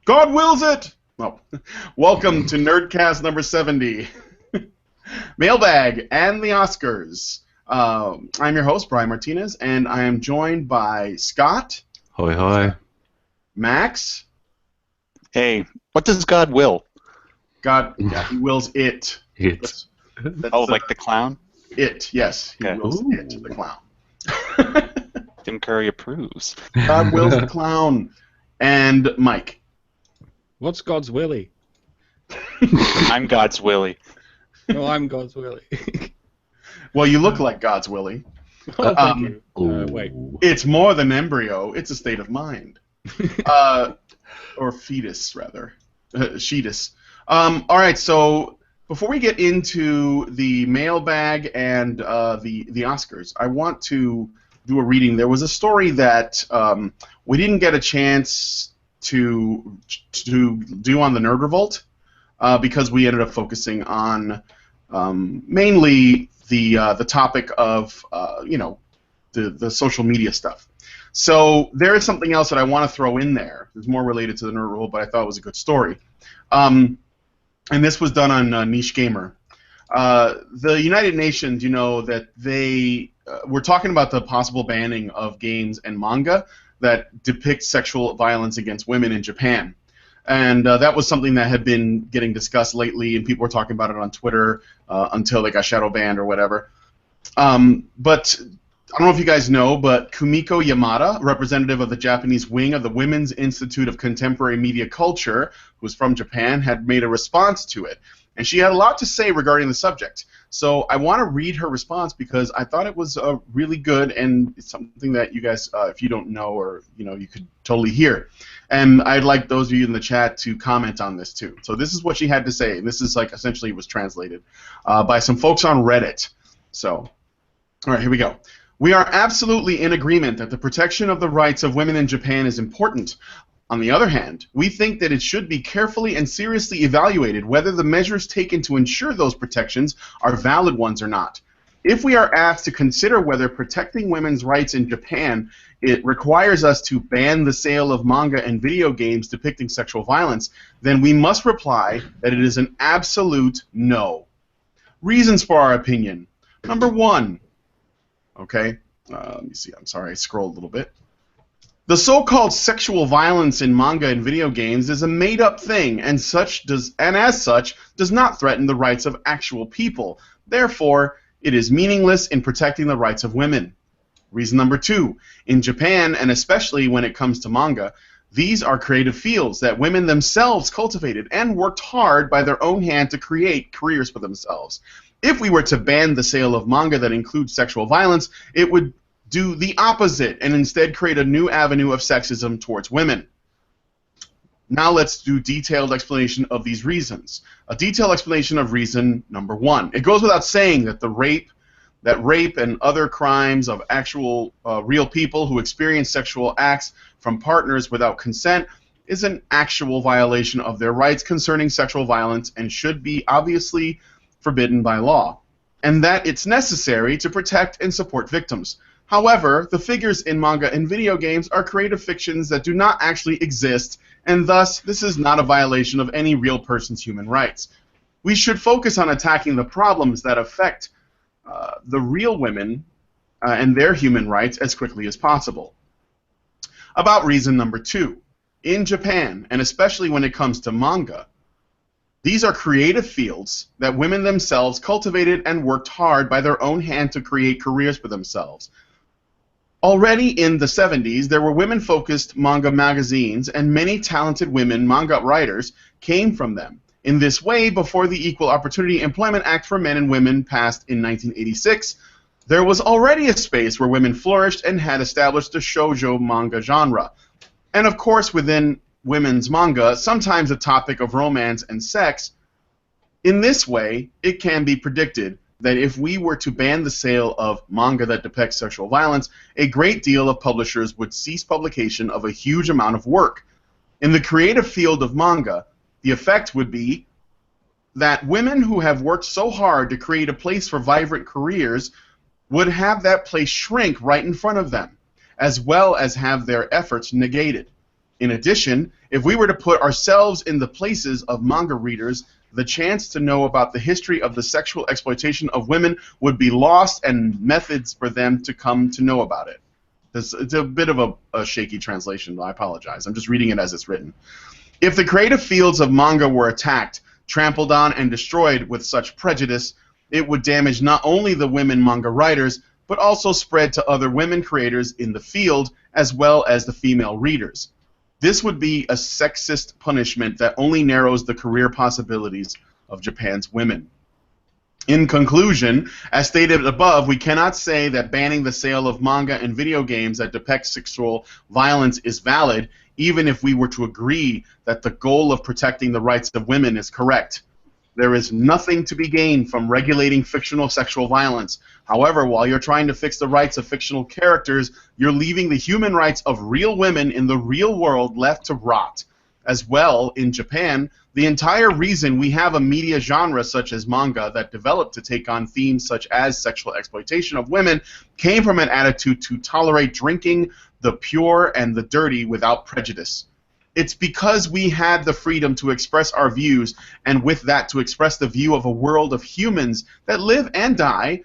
God wills it! Oh. Welcome to Nerdcast number 70. Mailbag and the Oscars. I'm your host, Brian Martinez, and I am joined by Scott. Hoi hoi. Max. Hey, what does God will? God, he wills it. It. Like the clown? It, yes. He Okay. wills it, the clown. Tim Curry approves. God wills the clown. And Mike. What's God's willy? I'm God's Willie. No, I'm God's willy. Well, you look like God's Willie. Oh, thank you. Wait. It's more than embryo. It's a state of mind. Or fetus, rather. Sheetus. All right, so before we get into the mailbag and the Oscars, I want to do a reading. There was a story that we didn't get a chance to do on the Nerd Revolt because we ended up focusing on mainly the topic of the social media stuff. So there is something else that I want to throw in there. It's more related to the Nerd Revolt, but I thought it was a good story. And this was done on Niche Gamer. The United Nations, that they were talking about the possible banning of games and manga that depict sexual violence against women in Japan. And that was something that had been getting discussed lately, and people were talking about it on Twitter until they got shadow banned or whatever. But I don't know if you guys know, but Kumiko Yamada, representative of the Japanese wing of the Women's Institute of Contemporary Media Culture, who's from Japan, had made a response to it. And she had a lot to say regarding the subject. So I want to read her response because I thought it was really good, and it's something that you guys, if you don't know, or you could totally hear. And I'd like those of you in the chat to comment on this too. So this is what she had to say, and this is like essentially was translated by some folks on Reddit. So, all right, here we go. We are absolutely in agreement that the protection of the rights of women in Japan is important. On the other hand, we think that it should be carefully and seriously evaluated whether the measures taken to ensure those protections are valid ones or not. If we are asked to consider whether protecting women's rights in Japan it requires us to ban the sale of manga and video games depicting sexual violence, then we must reply that it is an absolute no. Reasons for our opinion. Number one. Okay, let me see. I'm sorry, I scrolled a little bit. The so-called sexual violence in manga and video games is a made-up thing, and as such does not threaten the rights of actual people. Therefore, it is meaningless in protecting the rights of women. Reason number two: in Japan, and especially when it comes to manga, these are creative fields that women themselves cultivated and worked hard by their own hand to create careers for themselves. If we were to ban the sale of manga that includes sexual violence, it would do the opposite and instead create a new avenue of sexism towards women. Now let's do detailed explanation of these reasons. A detailed explanation of reason number one. It goes without saying that rape and other crimes of actual real people who experience sexual acts from partners without consent is an actual violation of their rights concerning sexual violence and should be obviously forbidden by law, and that it's necessary to protect and support victims. However, the figures in manga and video games are creative fictions that do not actually exist, and thus this is not a violation of any real person's human rights. We should focus on attacking the problems that affect the real women and their human rights as quickly as possible. About reason number two. In Japan, and especially when it comes to manga, these are creative fields that women themselves cultivated and worked hard by their own hand to create careers for themselves. Already in the 70s, there were women-focused manga magazines, and many talented women manga writers came from them. In this way, before the Equal Opportunity Employment Act for Men and Women passed in 1986, there was already a space where women flourished and had established the shoujo manga genre. And of course, within women's manga, sometimes a topic of romance and sex. In this way, it can be predicted that if we were to ban the sale of manga that depicts sexual violence, a great deal of publishers would cease publication of a huge amount of work. In the creative field of manga, the effect would be that women who have worked so hard to create a place for vibrant careers would have that place shrink right in front of them, as well as have their efforts negated. In addition, if we were to put ourselves in the places of manga readers, the chance to know about the history of the sexual exploitation of women would be lost and methods for them to come to know about it. It's a bit of a shaky translation, I apologize. I'm just reading it as it's written. If the creative fields of manga were attacked, trampled on, and destroyed with such prejudice, it would damage not only the women manga writers, but also spread to other women creators in the field, as well as the female readers. This would be a sexist punishment that only narrows the career possibilities of Japan's women. In conclusion, as stated above, we cannot say that banning the sale of manga and video games that depict sexual violence is valid, even if we were to agree that the goal of protecting the rights of women is correct. There is nothing to be gained from regulating fictional sexual violence. However, while you're trying to fix the rights of fictional characters, you're leaving the human rights of real women in the real world left to rot. As well, in Japan, the entire reason we have a media genre such as manga that developed to take on themes such as sexual exploitation of women came from an attitude to tolerate drinking, the pure and the dirty without prejudice. It's because we had the freedom to express our views, and with that to express the view of a world of humans that live and die,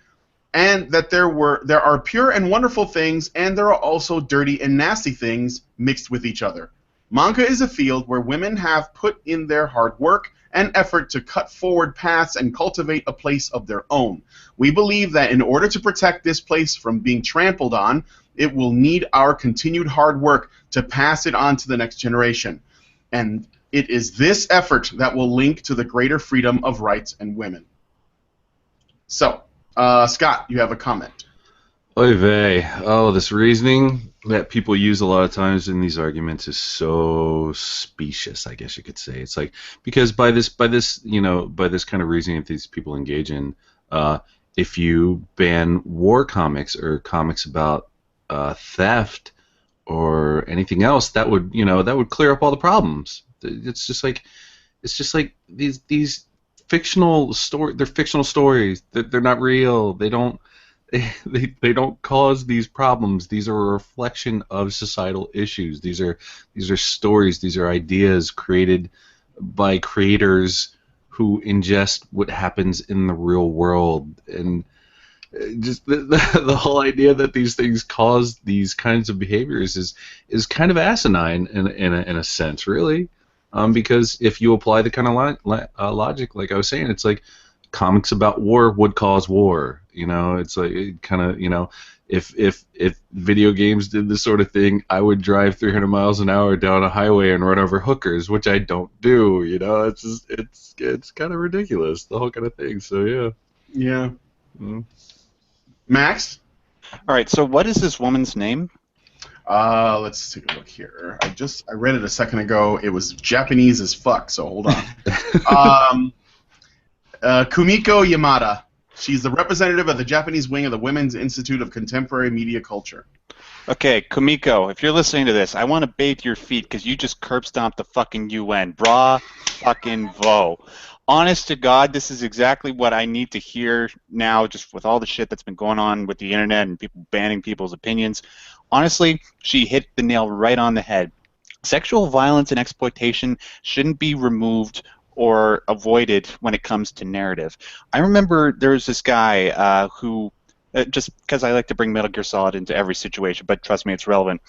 and that there are pure and wonderful things, and there are also dirty and nasty things mixed with each other. Manga is a field where women have put in their hard work and effort to cut forward paths and cultivate a place of their own. We believe that in order to protect this place from being trampled on, it will need our continued hard work to pass it on to the next generation. And it is this effort that will link to the greater freedom of rights and women. So, Scott, you have a comment. Oy vey. Oh, this reasoning that people use a lot of times in these arguments is so specious, I guess you could say. It's like, because by this kind of reasoning that these people engage in, if you ban war comics or comics about theft or anything else, that would clear up all the problems. It's just like these fictional they're fictional stories. They're not real. They don't cause these problems. These are a reflection of societal issues. These are stories. These are ideas created by creators who ingest what happens in the real world. And just the whole idea that these things cause these kinds of behaviors is kind of asinine in a sense, really. Because if you apply the kind of logic, like I was saying, it's like comics about war would cause war. It's like it kind of, if video games did this sort of thing, I would drive 300 miles an hour down a highway and run over hookers, which I don't do. It's kind of ridiculous, the whole kind of thing. So yeah. Yeah. Max? All right, so what is this woman's name? Let's take a look here. I read it a second ago. It was Japanese as fuck, so hold on. Kumiko Yamada. She's the representative of the Japanese wing of the Women's Institute of Contemporary Media Culture. Okay, Kumiko, if you're listening to this, I want to bathe your feet because you just curb stomped the fucking UN. Bra fucking vo. Honest to God, this is exactly what I need to hear now, just with all the shit that's been going on with the internet and people banning people's opinions. Honestly, she hit the nail right on the head. Sexual violence and exploitation shouldn't be removed or avoided when it comes to narrative. I remember there was this guy who, just because I like to bring Metal Gear Solid into every situation, but trust me, it's relevant.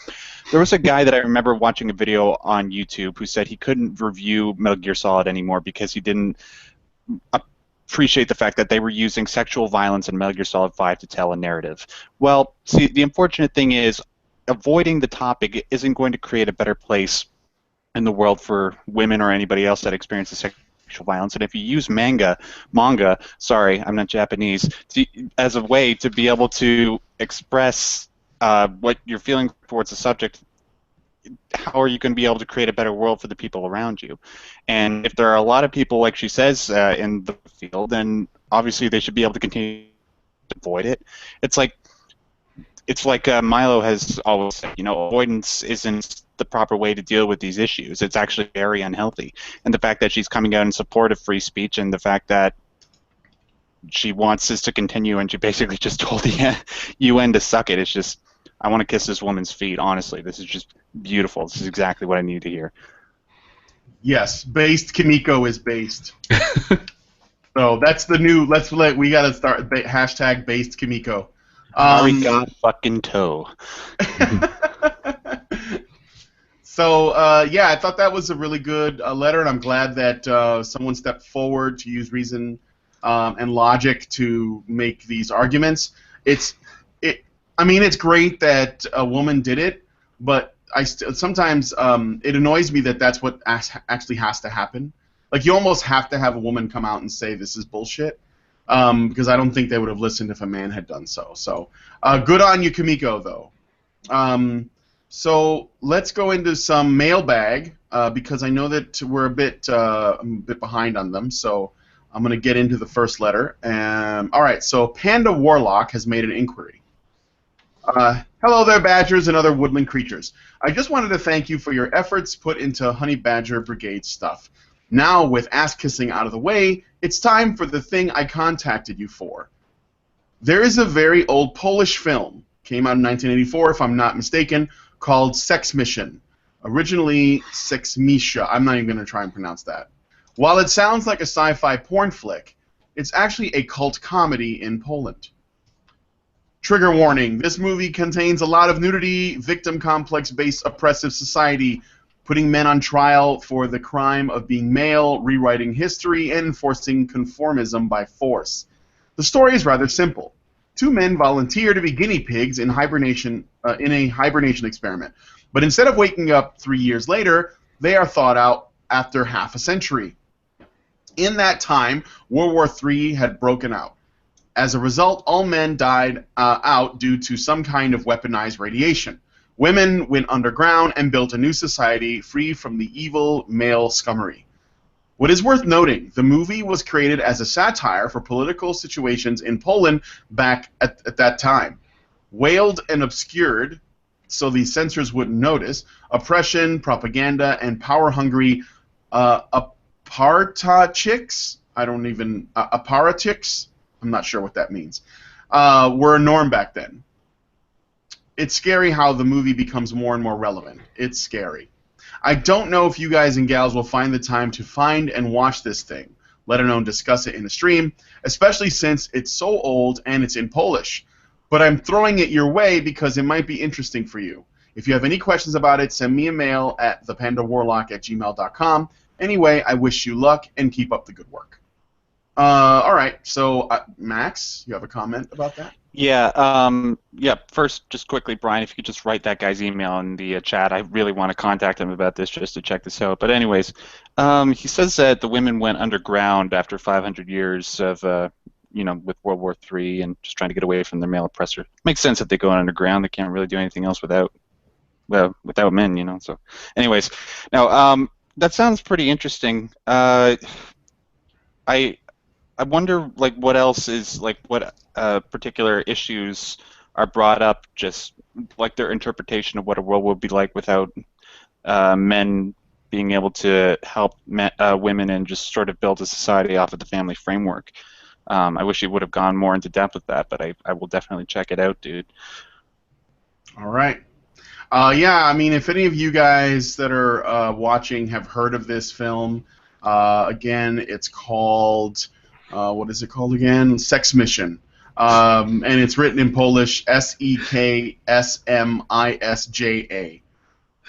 There was a guy that I remember watching a video on YouTube who said he couldn't review Metal Gear Solid anymore because he didn't appreciate the fact that they were using sexual violence in Metal Gear Solid 5 to tell a narrative. Well, see, the unfortunate thing is avoiding the topic isn't going to create a better place in the world for women or anybody else that experiences sexual violence. And if you use manga, sorry, I'm not Japanese, as a way to be able to express what you're feeling towards the subject, how are you going to be able to create a better world for the people around you? And if there are a lot of people, like she says, in the field, then obviously they should be able to continue to avoid it. It's like Milo has always said, avoidance isn't the proper way to deal with these issues. It's actually very unhealthy. And the fact that she's coming out in support of free speech and the fact that she wants this to continue and she basically just told the UN to suck it, it's just, I want to kiss this woman's feet. Honestly, this is just beautiful. This is exactly what I need to hear. Yes, based Kimiko is based. So that's the new. We gotta start hashtag based Kimiko. Arigato fucking toe. So yeah, I thought that was a really good letter, and I'm glad that someone stepped forward to use reason and logic to make these arguments. I mean, it's great that a woman did it, but sometimes it annoys me that that's what actually has to happen. Like, you almost have to have a woman come out and say this is bullshit, because I don't think they would have listened if a man had done so. So, good on you, Kimiko, though. So let's go into some mailbag, because I know that we're a bit behind on them. So I'm going to get into the first letter. All right. So Panda Warlock has made an inquiry. Hello there, badgers and other woodland creatures. I just wanted to thank you for your efforts put into Honey Badger Brigade stuff. Now, with ass-kissing out of the way, it's time for the thing I contacted you for. There is a very old Polish film, came out in 1984 if I'm not mistaken, called Sex Mission. Originally, Sexmisha. I'm not even going to try and pronounce that. While it sounds like a sci-fi porn flick, it's actually a cult comedy in Poland. Trigger warning, this movie contains a lot of nudity, victim complex-based oppressive society, putting men on trial for the crime of being male, rewriting history, and enforcing conformism by force. The story is rather simple. Two men volunteer to be guinea pigs in a hibernation experiment, but instead of waking up 3 years later, they are thawed out after half a century. In that time, World War III had broken out. As a result, all men died out due to some kind of weaponized radiation. Women went underground and built a new society free from the evil male scummery. What is worth noting, the movie was created as a satire for political situations in Poland back at that time. Wailed and obscured, so the censors wouldn't notice, oppression, propaganda, and power-hungry apartchiks, apartchiks, I'm not sure what that means, were a norm back then. It's scary how the movie becomes more and more relevant. It's scary. I don't know if you guys and gals will find the time to find and watch this thing, let alone discuss it in a stream, especially since it's so old and it's in Polish. But I'm throwing it your way because it might be interesting for you. If you have any questions about it, send me a mail at thepandawarlock@gmail.com. Anyway, I wish you luck and keep up the good work. All right, so Max, you have a comment about that? Yeah. First, just quickly, Brian, if you could just write that guy's email in the chat. I really want to contact him about this just to check this out. But anyways, he says that the women went underground after 500 years of, with World War III and just trying to get away from their male oppressor. Makes sense that they go underground. They can't really do anything else without men, So, anyways, now that sounds pretty interesting. I wonder, like, what else is, like, what particular issues are brought up, just like their interpretation of what a world would be like without men being able to help women and just sort of build a society off of the family framework. I wish he would have gone more into depth with that, but I will definitely check it out, dude. All right. Yeah, I mean, if any of you guys that are watching have heard of this film, again, it's called... what is it called again? Sex Mission. And it's written in Polish, Seksmisja.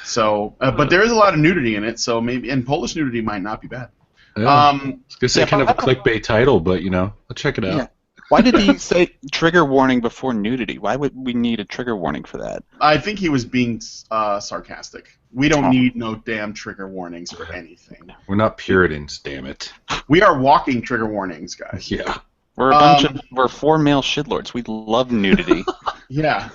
So, but there is a lot of nudity in it, so maybe, and Polish nudity might not be bad. Yeah. I was going to say kind of a clickbait title, but, I'll check it out. Yeah. Why did he say trigger warning before nudity? Why would we need a trigger warning for that? I think he was being sarcastic. We don't need no damn trigger warnings for anything. We're not Puritans, damn it. We are walking trigger warnings, guys. Yeah. We're 4 male shitlords. We love nudity. Yeah.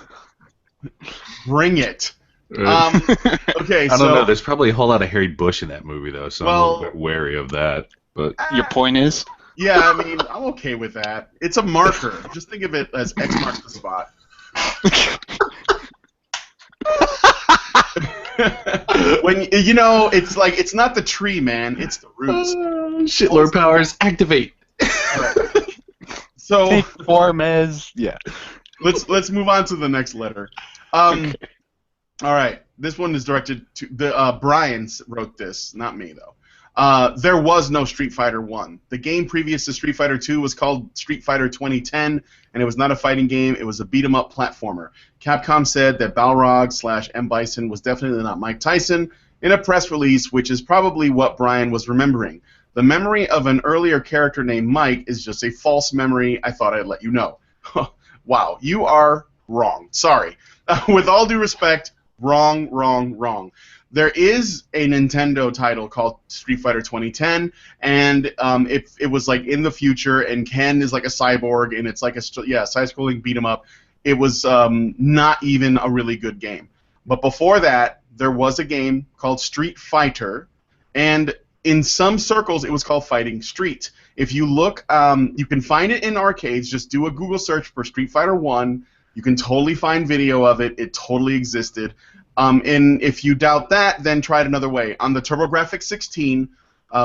Bring it. Okay, I don't know. There's probably a whole lot of Harry Bush in that movie, though, so I'm a little bit wary of that. But your point is? Yeah, I mean, I'm okay with that. It's a marker. Just think of it as X marks the spot. When it's like, it's not the tree, man. It's the roots. Shitlord powers activate. Right. So form as Let's move on to the next letter. All right. This one is directed to the Brian wrote this, not me though. There was no Street Fighter 1. The game previous to Street Fighter 2 was called Street Fighter 2010, and it was not a fighting game. It was a beat-em-up platformer. Capcom said that Balrog/M. Bison was definitely not Mike Tyson in a press release, which is probably what Brian was remembering. The memory of an earlier character named Mike is just a false memory. I thought I'd let you know. Wow, you are wrong. Sorry. With all due respect, wrong. There is a Nintendo title called Street Fighter 2010, and it was like in the future, and Ken is like a cyborg, and it's like a side-scrolling beat 'em up. It was not even a really good game. But before that, there was a game called Street Fighter, and in some circles, it was called Fighting Street. If you look, you can find it in arcades. Just do a Google search for Street Fighter 1. You can totally find video of it. It totally existed. And if you doubt that, then try it another way. On the TurboGrafx 16,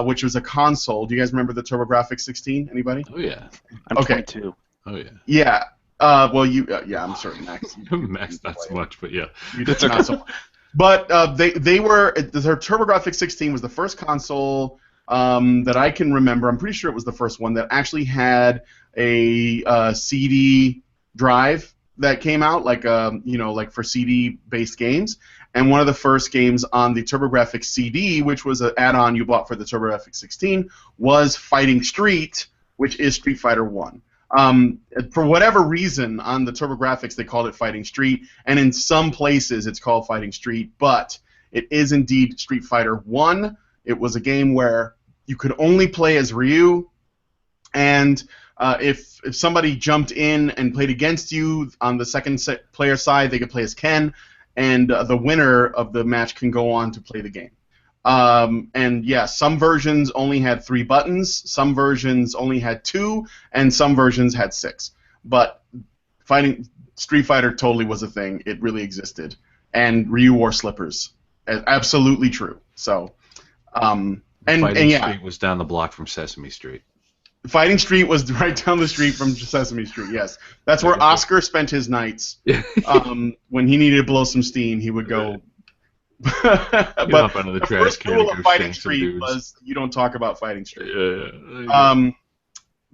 which was a console. Do you guys remember the TurboGrafx 16? Anybody? Oh yeah. I'm 22. Oh yeah. Yeah. Well, I'm certain Max. Max, not so much, but yeah. It's not so much. But they were their TurboGrafx 16 was the first console that I can remember. I'm pretty sure it was the first one that actually had a CD drive that came out, like like for CD-based games. And one of the first games on the TurboGrafx CD, which was an add-on you bought for the TurboGrafx 16, was Fighting Street, which is Street Fighter 1. For whatever reason, on the TurboGrafx they called it Fighting Street, and in some places it's called Fighting Street, but it is indeed Street Fighter 1. It was a game where you could only play as Ryu, and if somebody jumped in and played against you on the second player side, they could play as Ken, and the winner of the match can go on to play the game. And yeah, some versions only had 3 buttons, some versions only had 2, and some versions had 6. But Street Fighter totally was a thing. It really existed. And Ryu wore slippers. Absolutely true. So, Fighting Street was down the block from Sesame Street. Fighting Street was right down the street from Sesame Street, yes. That's where Oscar spent his nights. When he needed to blow some steam, he would go... But the first rule of Fighting Street was you don't talk about Fighting Street.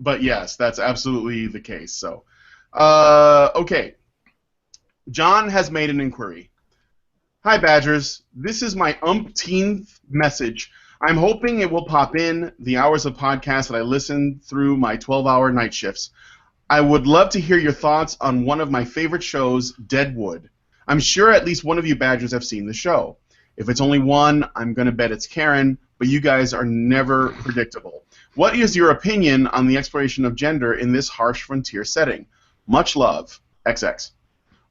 But yes, that's absolutely the case. So, okay. John has made an inquiry. Hi, Badgers. This is my umpteenth message. I'm hoping it will pop in the hours of podcast that I listen through my 12-hour night shifts. I would love to hear your thoughts on one of my favorite shows, Deadwood. I'm sure at least one of you Badgers have seen the show. If it's only one, I'm going to bet it's Karen, but you guys are never predictable. What is your opinion on the exploration of gender in this harsh frontier setting? Much love, XX.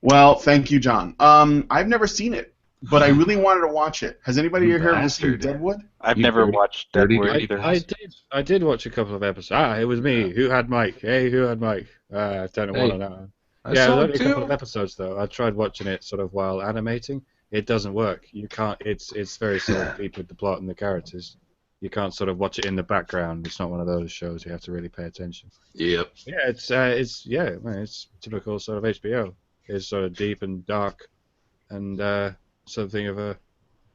Well, thank you, John. I've never seen it, but I really wanted to watch it. Has anybody here seen Deadwood? I've never watched Deadwood either. I did watch a couple of episodes. It was me. Who had Mike? Hey, who had Mike? I don't know what I know. Yeah, only a couple of episodes though. I tried watching it sort of while animating. It doesn't work. You can't. It's very sort of deep with the plot and the characters. You can't sort of watch it in the background. It's not one of those shows you have to really pay attention. Yep. Yeah, it's typical sort of HBO. It's sort of deep and dark, and something of a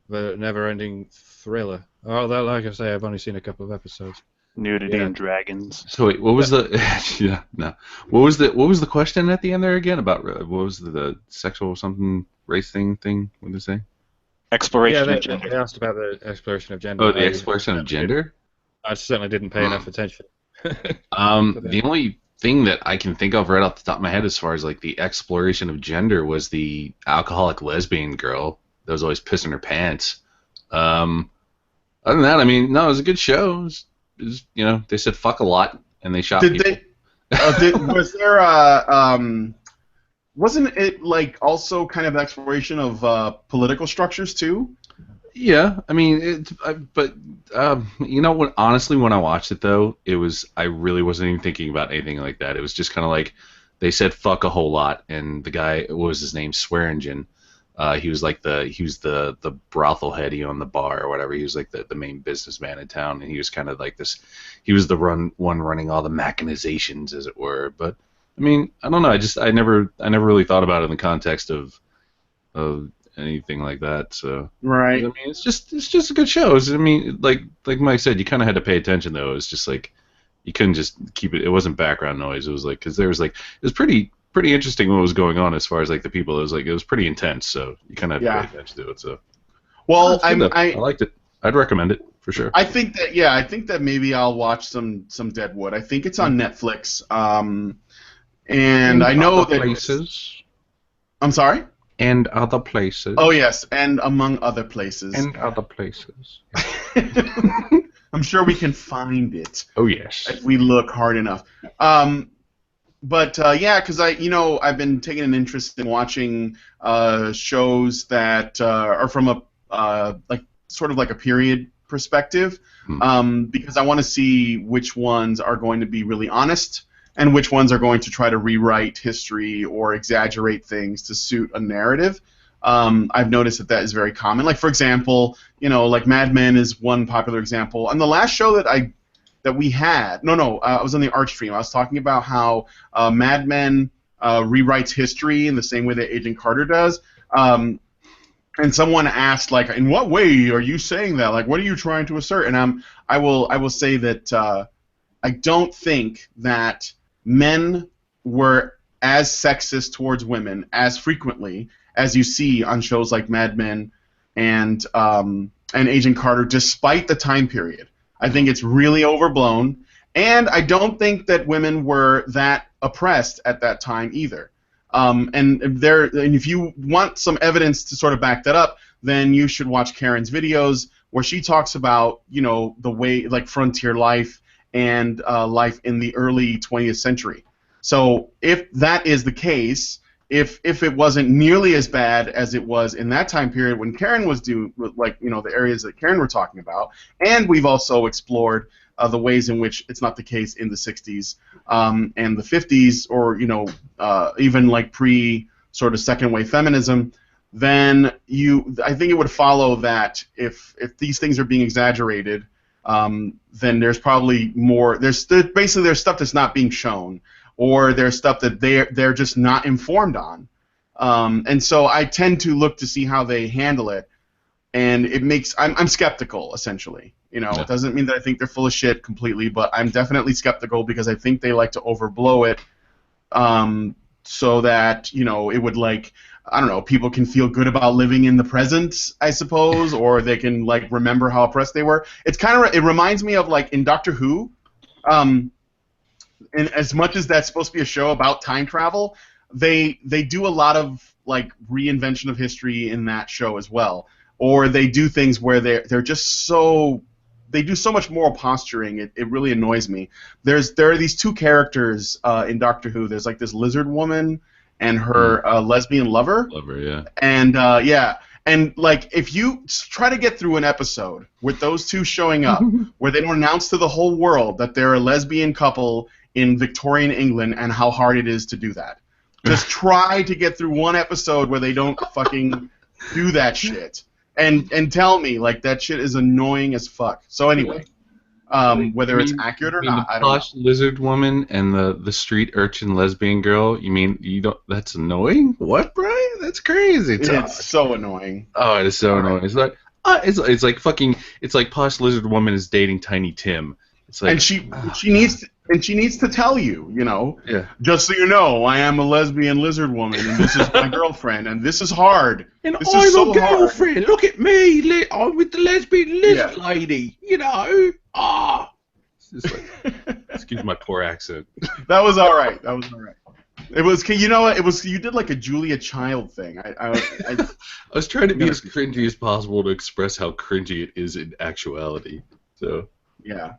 never-ending thriller. Although, like I say, I've only seen a couple of episodes. Nudity and dragons. So wait, what was the? What was the question at the end there again about? What was the sexual something race thing? What did they say? Exploration of gender. They asked about the exploration of gender. Oh, the exploration of gender. I certainly didn't pay enough attention. The only thing that I can think of right off the top of my head as far as like the exploration of gender was the alcoholic lesbian girl that was always pissing her pants. Other than that, I mean, no, it was a good show. It was, they said fuck a lot and they shot people. Was there wasn't it like also kind of exploration of political structures too? Yeah, I mean, honestly, when I watched it though, I really wasn't even thinking about anything like that. It was just kind of like they said fuck a whole lot, and the guy, what was his name, Swearingen. He was the brothel head. He owned the bar or whatever. He was like the main businessman in town, and he was kind of like this. He was the one running all the machinations, as it were. But I mean, I don't know. I never really thought about it in the context of of anything like that. So Right. I mean, it's just a good show. I mean, like Mike said, you kind of had to pay attention though. It's just like you couldn't just keep it. It wasn't background noise. It was like because there was like it was pretty interesting what was going on as far as like the people. It was pretty intense. So you kind of had to pay attention to it. So well, I liked it. I'd recommend it for sure. I think that maybe I'll watch some Deadwood. I think it's on Netflix. And I know that places. I'm sorry. And other places. Oh yes, and among other places. And other places. I'm sure we can find it. Oh yes. If we look hard enough. But yeah, because I've been taking an interest in watching shows that are from a like sort of like a period perspective, because I want to see which ones are going to be really honest and which ones are going to try to rewrite history or exaggerate things to suit a narrative. I've noticed that is very common. Like, for example, like Mad Men is one popular example. And the last show that we had, I was on the Arch stream. I was talking about how Mad Men rewrites history in the same way that Agent Carter does. And someone asked, like, in what way are you saying that? Like, what are you trying to assert? And I will say that I don't think that men were as sexist towards women as frequently as you see on shows like Mad Men and Agent Carter, despite the time period. I think it's really overblown, and I don't think that women were that oppressed at that time either. And if you want some evidence to sort of back that up, then you should watch Karen's videos where she talks about the way like frontier life and life in the early 20th century. So if that is the case, if it wasn't nearly as bad as it was in that time period when Karen was doing, like, the areas that Karen were talking about, and we've also explored the ways in which it's not the case in the 60s and the 50s, or even like pre sort of second wave feminism, then I think it would follow that if these things are being exaggerated, then there's probably more. There's stuff that's not being shown, or there's stuff that they're just not informed on. And so I tend to look to see how they handle it, and I'm skeptical, essentially. It doesn't mean that I think they're full of shit completely, but I'm definitely skeptical because I think they like to overblow it, so that it would, like, I don't know, people can feel good about living in the present, I suppose, or they can like remember how oppressed they were. It reminds me of, like, in Doctor Who. And as much as that's supposed to be a show about time travel, they do a lot of like reinvention of history in that show as well. Or they do things where they're just they do so much moral posturing. It really annoys me. There are these two characters in Doctor Who. There's like this lizard woman and her lesbian lover. Yeah. And and like if you try to get through an episode with those two showing up, where they don't announce to the whole world that they're a lesbian couple in Victorian England and how hard it is to do that. Just try to get through one episode where they don't fucking do that shit. And tell me, like, that shit is annoying as fuck. So anyway, whether it's accurate or not, I don't know. The posh lizard woman and the street urchin lesbian girl, you mean you don't? That's annoying? What, Brian? That's crazy. It's so annoying. Oh, it is so annoying. It's like it's like fucking. It's like posh lizard woman is dating Tiny Tim. It's like, and she needs to tell you, Yeah. Just so you know, I am a lesbian lizard woman, and this is my girlfriend, and this is hard. And this I'm is so a girlfriend. hard. Look at me. I'm with the lesbian lizard lady. It's just like, excuse my poor accent. That was all right. It was, you know what? It was, you did like a Julia Child thing. I was trying to be as cringy as possible to express how cringy it is in actuality. So yeah.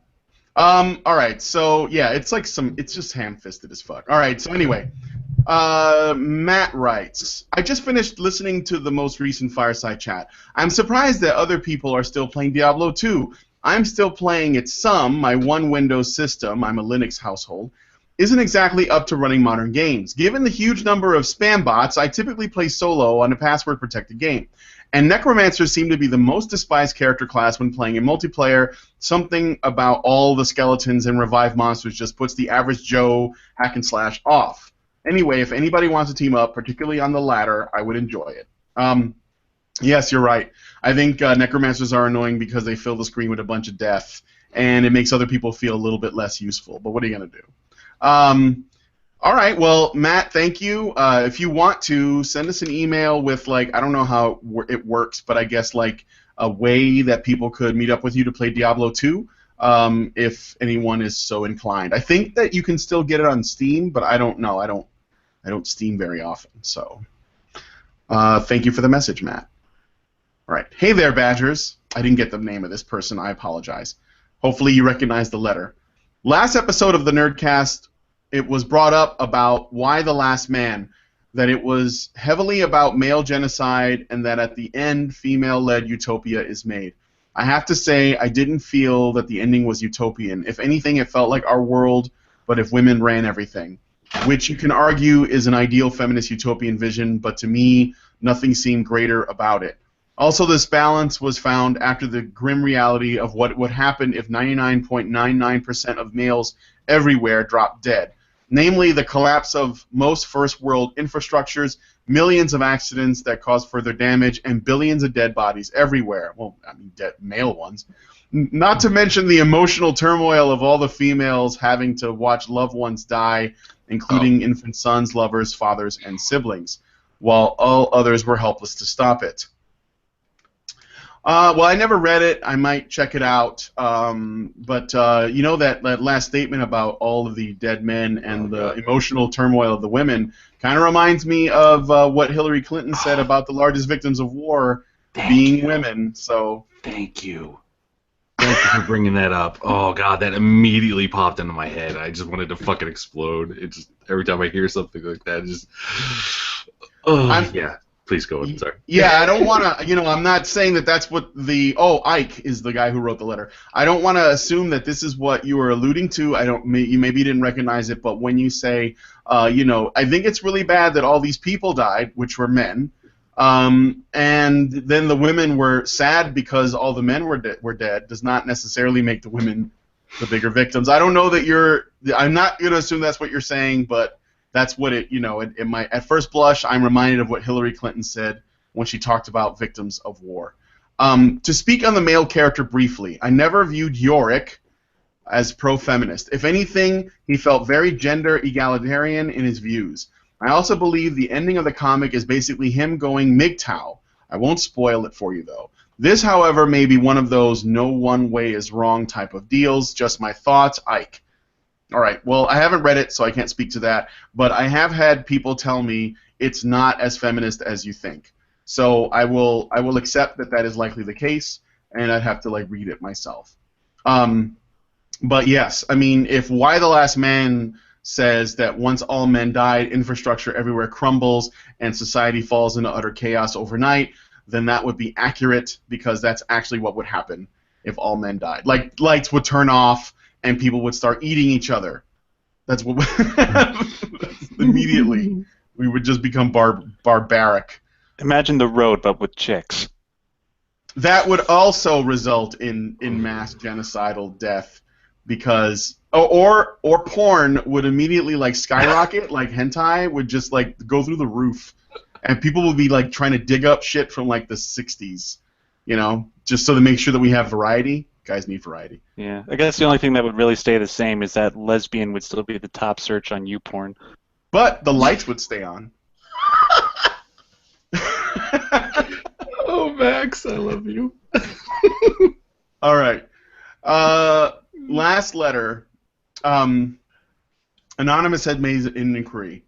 All right. So yeah, it's like it's just ham-fisted as fuck. All right. So anyway, Matt writes, I just finished listening to the most recent Fireside Chat. I'm surprised that other people are still playing Diablo 2. I'm still playing it some. My one Windows system, I'm a Linux household, isn't exactly up to running modern games. Given the huge number of spam bots, I typically play solo on a password-protected game. And Necromancers seem to be the most despised character class when playing in multiplayer. Something about all the skeletons and revive monsters just puts the average Joe hack and slash off. Anyway, if anybody wants to team up, particularly on the latter, I would enjoy it. Yes, you're right. I think necromancers are annoying because they fill the screen with a bunch of death, and it makes other people feel a little bit less useful. But what are you going to do? All right, well, Matt, thank you. If you want to, send us an email with, like, I don't know how it works, but I guess, like, a way that people could meet up with you to play Diablo 2, if anyone is so inclined. I think that you can still get it on Steam, but I don't know. I don't Steam very often, so thank you for the message, Matt. All right. Hey there, Badgers. I didn't get the name of this person. I apologize. Hopefully you recognize the letter. Last episode of the Nerdcast, it was brought up about Why the Last Man, that it was heavily about male genocide and that at the end, female-led utopia is made. I have to say I didn't feel that the ending was utopian. If anything, it felt like our world, but if women ran everything, which you can argue is an ideal feminist utopian vision, but to me, nothing seemed greater about it. Also, this balance was found after the grim reality of what would happen if 99.99% of males everywhere dropped dead. Namely, the collapse of most first-world infrastructures, millions of accidents that cause further damage, and billions of dead bodies everywhere. Well, I mean, dead male ones. Not to mention the emotional turmoil of all the females having to watch loved ones die, including infant sons, lovers, fathers, and siblings, while all others were helpless to stop it. Well, I never read it. I might check it out. But you know that last statement about all of the dead men and the emotional turmoil of the women kind of reminds me of what Hillary Clinton said about the largest victims of war being women. So Thank you. Thank you for bringing that up. Oh, God, that immediately popped into my head. I just wanted to fucking explode. It just, every time I hear something like that, it just... Oh, yeah. Please go on. Sorry. Yeah, I don't want to, you know, I'm not saying that that's what Ike is the guy who wrote the letter. I don't want to assume that this is what you were alluding to. You maybe didn't recognize it, but when you say, you know, I think it's really bad that all these people died, which were men, and then the women were sad because all the men were dead, does not necessarily make the women the bigger victims. I don't know that I'm not going to assume that's what you're saying, but that's what it, you know, at first blush, I'm reminded of what Hillary Clinton said when she talked about victims of war. To speak on the male character briefly, I never viewed Yorick as pro-feminist. If anything, he felt very gender egalitarian in his views. I also believe the ending of the comic is basically him going MGTOW. I won't spoil it for you, though. This, however, may be one of those no one way is wrong type of deals. Just my thoughts, Ike. All right, well, I haven't read it, so I can't speak to that, but I have had people tell me it's not as feminist as you think. So I will accept that that is likely the case, and I'd have to, like, read it myself. But yes, I mean, if Why the Last Man says that once all men died, infrastructure everywhere crumbles, and society falls into utter chaos overnight, then that would be accurate, because that's actually what would happen if all men died. Like, lights would turn off, and people would start eating each other. That's what immediately we would just become barbaric. Imagine The Road, but with chicks. That would also result in mass genocidal death, because or porn would immediately like skyrocket, like hentai would just like go through the roof, and people would be like trying to dig up shit from like the 60s, you know, just so to make sure that we have variety. Guys need variety. Yeah, I guess the only thing that would really stay the same is that lesbian would still be the top search on YouPorn. But the lights would stay on. Oh, Max, I love you. All right. Last letter. Anonymous had made an inquiry.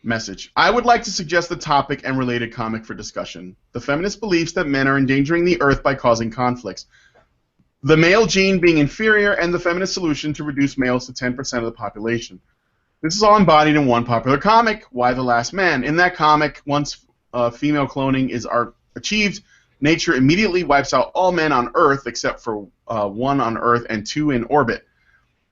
Message. I would like to suggest the topic and related comic for discussion. The feminist beliefs that men are endangering the earth by causing conflicts. The male gene being inferior, and the feminist solution to reduce males to 10% of the population. This is all embodied in one popular comic, Why the Last Man. In that comic, once female cloning is achieved, nature immediately wipes out all men on Earth except for 1 on Earth and 2 in orbit.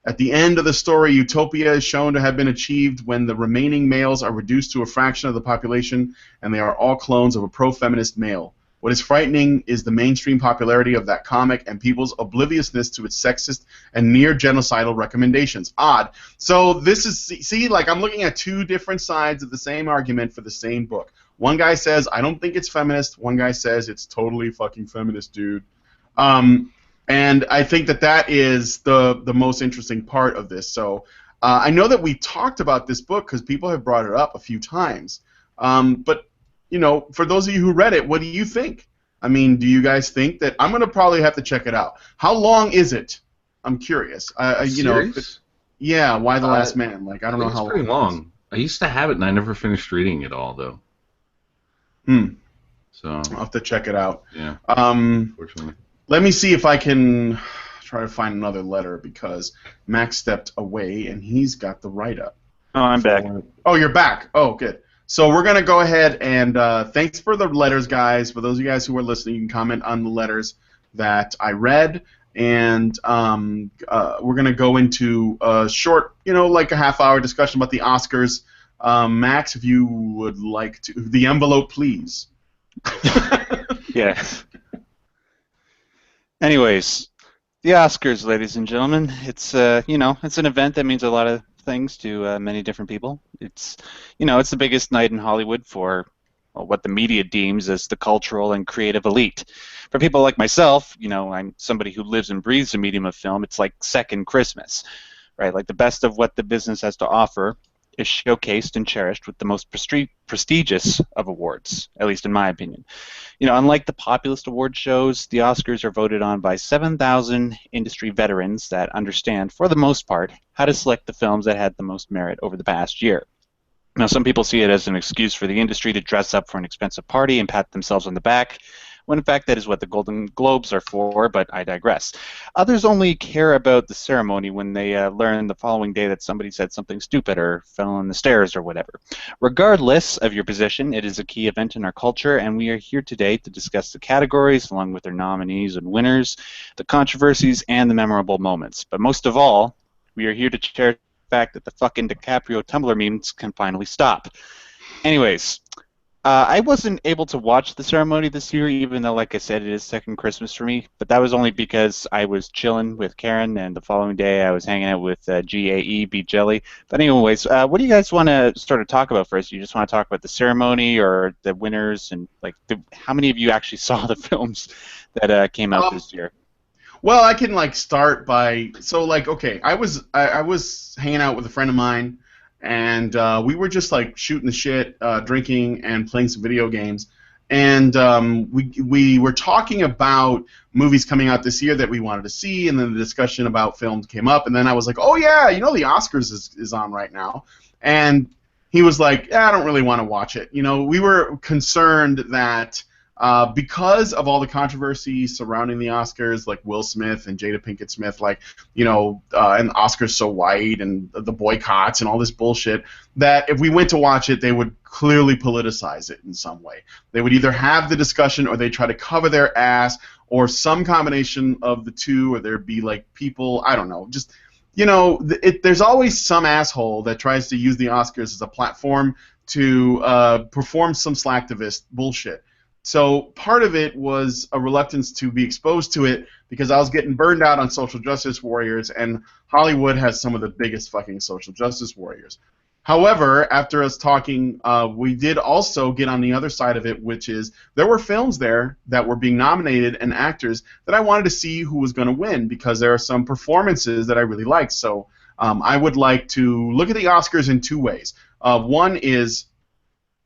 At the end of the story, utopia is shown to have been achieved when the remaining males are reduced to a fraction of the population, and they are all clones of a pro-feminist male. What is frightening is the mainstream popularity of that comic and people's obliviousness to its sexist and near-genocidal recommendations. Odd. So this is, see, like I'm looking at two different sides of the same argument for the same book. One guy says, I don't think it's feminist. One guy says it's totally fucking feminist, dude. And I think that is the most interesting part of this. So I know that we talked about this book because people have brought it up a few times. But, you know, for those of you who read it, what do you think? I mean, do you guys think that... I'm going to probably have to check it out. How long is it? I'm curious. You know, yeah, Why the Last Man? Like, I don't know how long. It's pretty long. I used to have it, and I never finished reading it all, though. So I'll have to check it out. Yeah. Unfortunately. Let me see if I can try to find another letter because Max stepped away and he's got the write-up. Oh, I'm back. Oh, you're back. Oh, good. So we're going to go ahead and thanks for the letters, guys. For those of you guys who are listening, you can comment on the letters that I read. And we're going to go into a short, you know, like a half-hour discussion about the Oscars. Max, if you would like to, the envelope, please. Yeah. Anyways, the Oscars, ladies and gentlemen, it's you know, it's an event that means a lot of things to many different people. It's, you know, it's the biggest night in Hollywood for what the media deems as the cultural and creative elite. For people like myself, you know, I'm somebody who lives and breathes the medium of film. It's like second Christmas, right? Like the best of what the business has to offer is showcased and cherished with the most prestigious of awards, at least in my opinion. You know, unlike the populist award shows, the Oscars are voted on by 7,000 industry veterans that understand, for the most part, how to select the films that had the most merit over the past year. Now, some people see it as an excuse for the industry to dress up for an expensive party and pat themselves on the back, when in fact that is what the Golden Globes are for, but I digress. Others only care about the ceremony when they learn the following day that somebody said something stupid or fell on the stairs or whatever. Regardless of your position, it is a key event in our culture, and we are here today to discuss the categories along with their nominees and winners, the controversies, and the memorable moments. But most of all, we are here to cherish the fact that the fucking DiCaprio Tumblr memes can finally stop. Anyways, I wasn't able to watch the ceremony this year, even though, like I said, it is second Christmas for me. But that was only because I was chilling with Karen, and the following day I was hanging out with GAE, Beat Jelly. But anyways, what do you guys want to sort of talk about first? You just want to talk about the ceremony or the winners, and like how many of you actually saw the films that came out this year? Well, I can like start by okay, I was hanging out with a friend of mine. And we were just like shooting the shit, drinking, and playing some video games. And we were talking about movies coming out this year that we wanted to see, and then the discussion about films came up. And then I was like, oh yeah, you know the Oscars is on right now. And he was like, yeah, I don't really want to watch it. You know, we were concerned that because of all the controversy surrounding the Oscars, like Will Smith and Jada Pinkett Smith, like, you know, and Oscars so white and the boycotts and all this bullshit, that if we went to watch it, they would clearly politicize it in some way. They would either have the discussion or they try to cover their ass or some combination of the two, or there'd be like people, I don't know, just, you know, there's always some asshole that tries to use the Oscars as a platform to perform some slacktivist bullshit. So part of it was a reluctance to be exposed to it because I was getting burned out on social justice warriors, and Hollywood has some of the biggest fucking social justice warriors. However, after us talking, we did also get on the other side of it, which is there were films there that were being nominated and actors that I wanted to see who was going to win because there are some performances that I really liked. So I would like to look at the Oscars in two ways. One is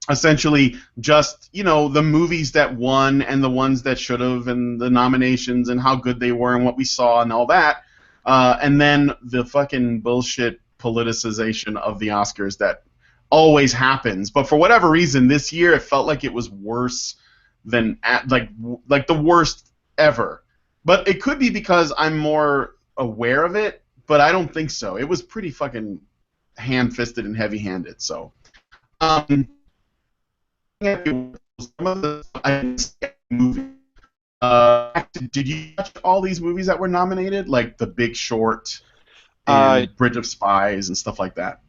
essentially just, you know, the movies that won and the ones that should have and the nominations and how good they were and what we saw and all that. And then the fucking bullshit politicization of the Oscars that always happens. But for whatever reason, this year it felt like it was worse than, like the worst ever. But it could be because I'm more aware of it, but I don't think so. It was pretty fucking ham-fisted and heavy-handed, so... some of the movie. Did you watch all these movies that were nominated, like The Big Short and Bridge of Spies and stuff like that?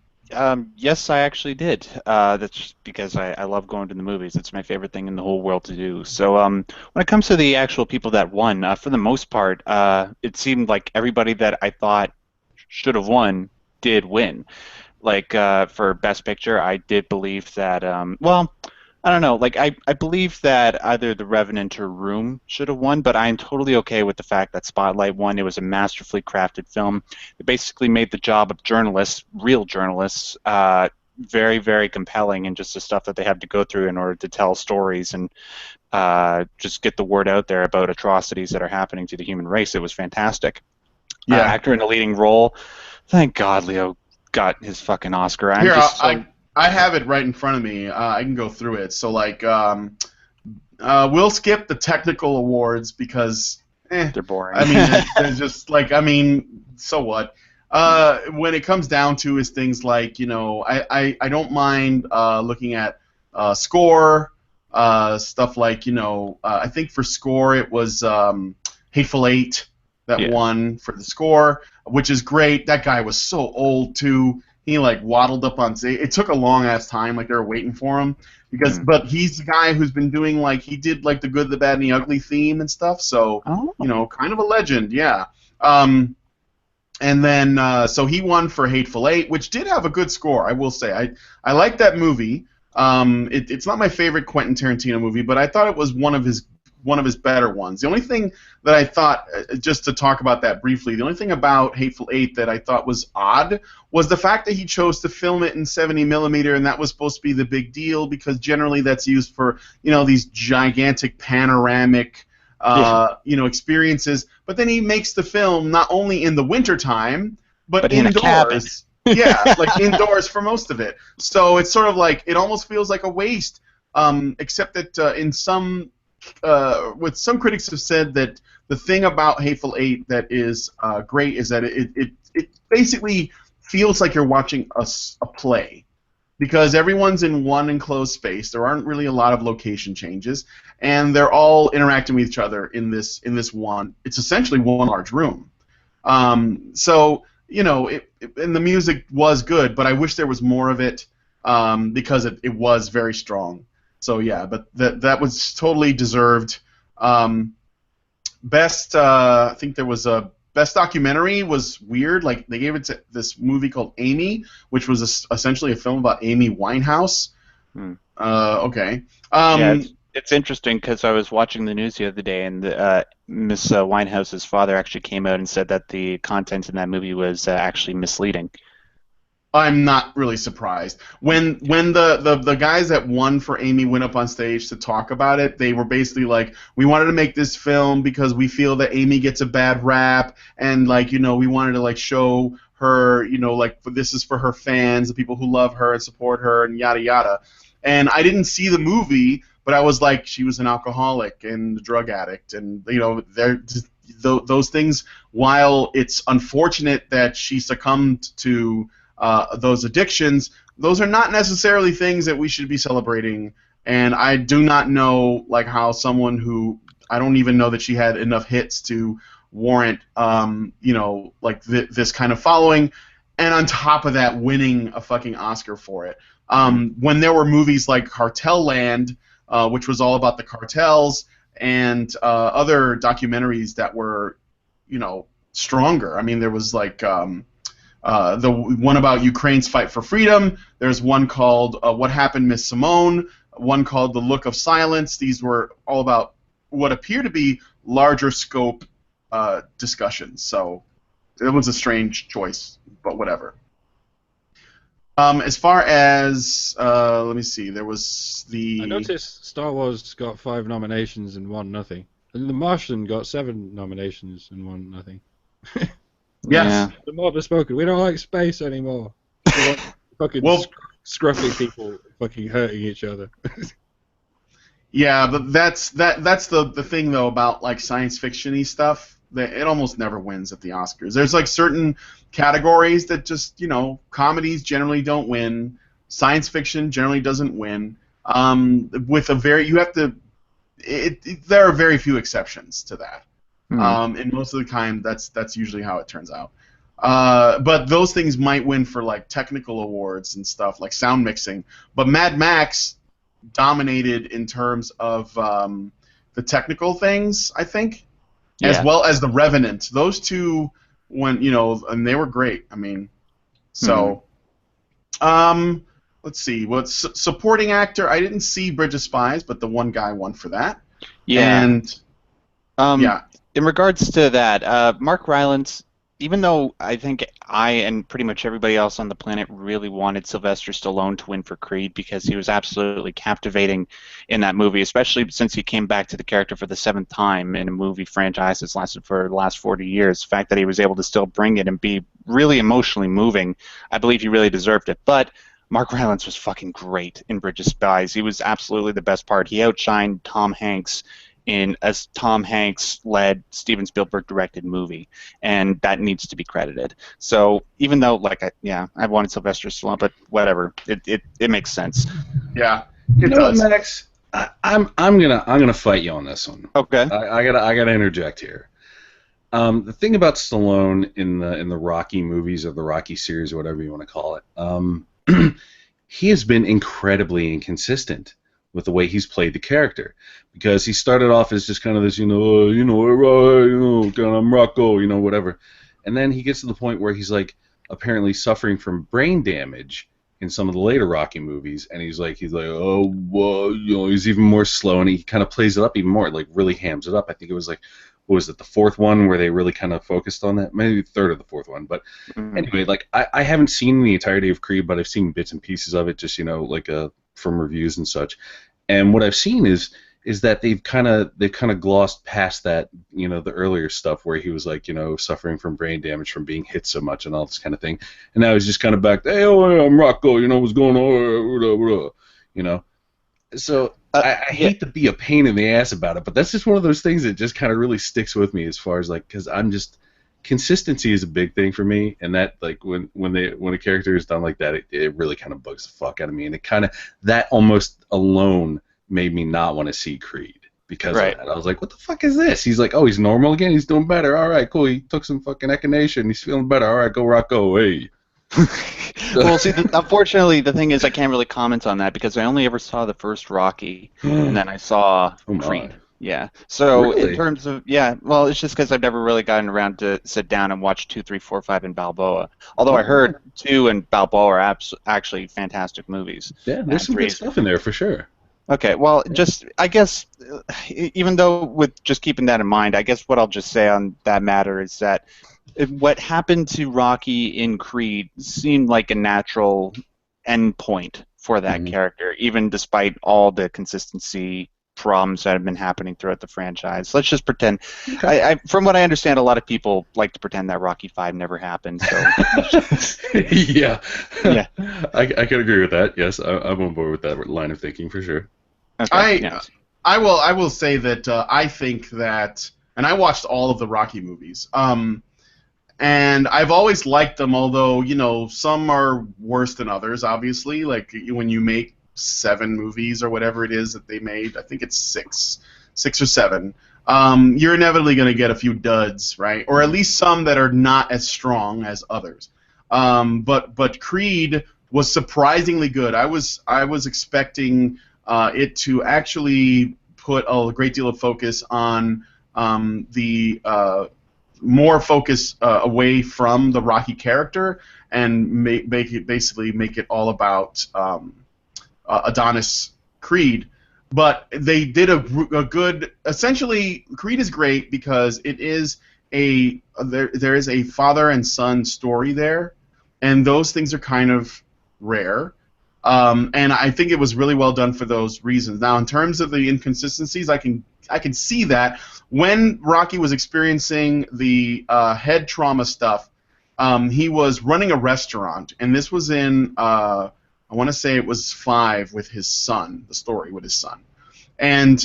Yes, I actually did. That's because I love going to the movies. It's my favorite thing in the whole world to do. So when it comes to the actual people that won, for the most part, it seemed like everybody that I thought should have won did win. Like for Best Picture, I did believe that, I don't know. Like, I believe that either The Revenant or Room should have won, but I'm totally okay with the fact that Spotlight won. It was a masterfully crafted film. It basically made the job of journalists, real journalists, very, very compelling, and just the stuff that they have to go through in order to tell stories and just get the word out there about atrocities that are happening to the human race. It was fantastic. Yeah. Actor in a leading role. Thank God Leo got his fucking Oscar. I have it right in front of me. I can go through it. So, like, we'll skip the technical awards because they're boring. I mean, they're just like, I mean, so what? When it comes down to is things like, you know, I don't mind looking at score, stuff like, you know, I think for score it was Hateful Eight that won for the score, which is great. That guy was so old too. He like waddled up on stage. It took a long ass time, like they were waiting for him because, but he's the guy who's been doing like he did like the Good, the Bad, and the Ugly theme and stuff. So you know, kind of a legend, yeah. And then so he won for Hateful Eight, which did have a good score, I will say. I like that movie. It's not my favorite Quentin Tarantino movie, but I thought it was one of his better ones. The only thing that I thought, just to talk about that briefly, the only thing about Hateful Eight that I thought was odd was the fact that he chose to film it in 70mm, and that was supposed to be the big deal because generally that's used for, you know, these gigantic panoramic, you know, experiences. But then he makes the film not only in the wintertime, but in indoors. a cabin. Yeah, like indoors for most of it. So it's sort of like, it almost feels like a waste, except that in some... what some critics have said that the thing about Hateful Eight that is great is that it basically feels like you're watching a play because everyone's in one enclosed space. There aren't really a lot of location changes, and they're all interacting with each other in this one. It's essentially one large room. So you know, and the music was good, but I wish there was more of it because it was very strong. So yeah, but that was totally deserved. Best, I think there was a best documentary was weird. Like they gave it to this movie called Amy, which was essentially a film about Amy Winehouse. Okay. Yeah, it's interesting because I was watching the news the other day, and Miss Winehouse's father actually came out and said that the content in that movie was actually misleading. I'm not really surprised. When the guys that won for Amy went up on stage to talk about it, they were basically like, we wanted to make this film because we feel that Amy gets a bad rap, and like, you know, we wanted to like show her, you know, like this is for her fans, the people who love her and support her, and yada yada. And I didn't see the movie, but I was like, she was an alcoholic and a drug addict, and you know, those things. While it's unfortunate that she succumbed to those addictions, those are not necessarily things that we should be celebrating. And I do not know like how someone who, I don't even know that she had enough hits to warrant you know, like this kind of following, and on top of that winning a fucking Oscar for it. When there were movies like Cartel Land, which was all about the cartels, and other documentaries that were, you know, stronger. I mean, there was like the one about Ukraine's fight for freedom. There's one called What Happened, Miss Simone. One called The Look of Silence. These were all about what appear to be larger scope discussions. So it was a strange choice, but whatever. As far as let me see, there was the. I noticed Star Wars got 5 nominations and won nothing, and The Martian got 7 nominations and won nothing. Yes. Yeah. The more bespoken. We don't like space anymore. We want fucking scruffy people fucking hurting each other. Yeah, but that's the thing though about like science fiction-y stuff. That it almost never wins at the Oscars. There's like certain categories that just, you know, comedies generally don't win. Science fiction generally doesn't win. With a very, you have to. There are very few exceptions to that. And most of the time, that's usually how it turns out. But those things might win for like technical awards and stuff like sound mixing. But Mad Max dominated in terms of the technical things, I think, as well as The Revenant. Those two went, you know, and they were great. I mean, so let's let's see. Supporting actor? I didn't see Bridge of Spies, but the one guy won for that. Yeah. And yeah. In regards to that, Mark Rylance, even though I think I and pretty much everybody else on the planet really wanted Sylvester Stallone to win for Creed because he was absolutely captivating in that movie, especially since he came back to the character for the 7th time in a movie franchise that's lasted for the last 40 years. The fact that he was able to still bring it and be really emotionally moving, I believe he really deserved it. But Mark Rylance was fucking great in Bridge of Spies. He was absolutely the best part. He outshined Tom Hanks in a Tom Hanks-led, Steven Spielberg-directed movie, and that needs to be credited. So even though, I wanted Sylvester Stallone, but whatever, it makes sense. Yeah, it does. What, Max? I'm gonna fight you on this one. Okay. I gotta interject here. The thing about Stallone in the Rocky movies or the Rocky series or whatever you want to call it, he has been incredibly inconsistent with the way he's played the character, because he started off as just kind of this, I'm Rocco, whatever, and then he gets to the point where he's like apparently suffering from brain damage in some of the later Rocky movies, and he's like, he's even more slow, and he kind of plays it up even more, like really hams it up. I think it was like, what was it, the 4th one where they really kind of focused on that? Maybe the 3rd or the 4th one. But anyway, like I haven't seen the entirety of Creed, but I've seen bits and pieces of it, just from reviews and such. And what I've seen is that they've kind of glossed past that, the earlier stuff where he was like, suffering from brain damage from being hit so much and all this kind of thing. And now he's just kind of back, hey, I'm Rocco, what's going on, So I hate to be a pain in the ass about it, but that's just one of those things that just kind of really sticks with me as far as because I'm just, consistency is a big thing for me, and that when a character is done like that, it really kind of bugs the fuck out of me, and it kind of, that almost alone made me not want to see Creed because of that. I was like, what the fuck is this? He's like, oh, he's normal again, he's doing better, all right, cool, he took some fucking echinacea, he's feeling better, all right, go Rocco, hey. Well, see, unfortunately, the thing is, I can't really comment on that because I only ever saw the first Rocky, and then I saw Creed. Yeah. So really? In terms of well, it's just because I've never really gotten around to sit down and watch 2, 3, 4, 5 and Balboa. Although I heard 2 and Balboa are actually fantastic movies. Yeah, there's some good stuff in there for sure. Okay, well, just I guess even though with just keeping that in mind, I guess what I'll just say on that matter is that what happened to Rocky in Creed seemed like a natural end point for that character, even despite all the consistency problems that have been happening throughout the franchise. Let's just pretend. Okay. From what I understand, a lot of people like to pretend that Rocky 5 never happened. So yeah. I can agree with that. Yes, I'm on board with that line of thinking for sure. Okay. I will say that I think that, and I watched all of the Rocky movies. And I've always liked them, although some are worse than others. Obviously, like when you make 7 movies or whatever it is that they made, I think it's 6 or 7, you're inevitably going to get a few duds, right? Or at least some that are not as strong as others. But Creed was surprisingly good. I was expecting it to actually put a great deal of focus on the more focus away from the Rocky character and make it all about Adonis Creed, but they did a good. Essentially, Creed is great because it is there is a father and son story there, and those things are kind of rare. And I think it was really well done for those reasons. Now, in terms of the inconsistencies, I can see that when Rocky was experiencing the head trauma stuff, he was running a restaurant, and this was in I want to say it was 5 with his son, the story with his son. And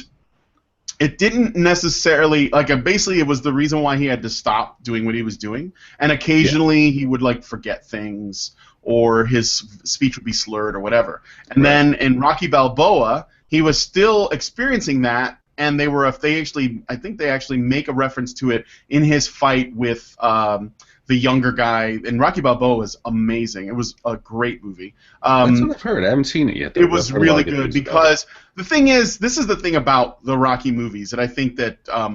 it didn't necessarily, basically it was the reason why he had to stop doing what he was doing. And occasionally he would, forget things, or his speech would be slurred or whatever. And then in Rocky Balboa, he was still experiencing that, and I think they actually make a reference to it in his fight with the younger guy, and Rocky Balboa was amazing. It was a great movie. That's what I've heard. I haven't seen it yet. It was really good because the thing is, this is the thing about the Rocky movies that I think that a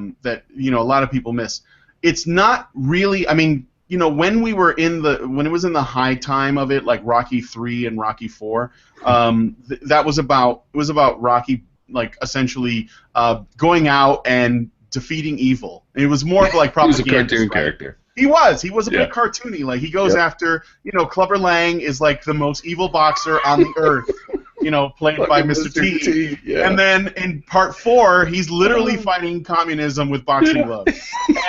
lot of people miss. It's not really. I mean, when we were when it was in the high time of it, like Rocky 3 and Rocky 4, that was about Rocky, like, essentially going out and defeating evil. And it was more of like propaganda. He was a cartoon character. He was a bit cartoony. Like, he goes after, Clubber Lang is like the most evil boxer on the earth, played by Mr. T. Yeah. And then in part 4, he's literally fighting communism with boxing gloves.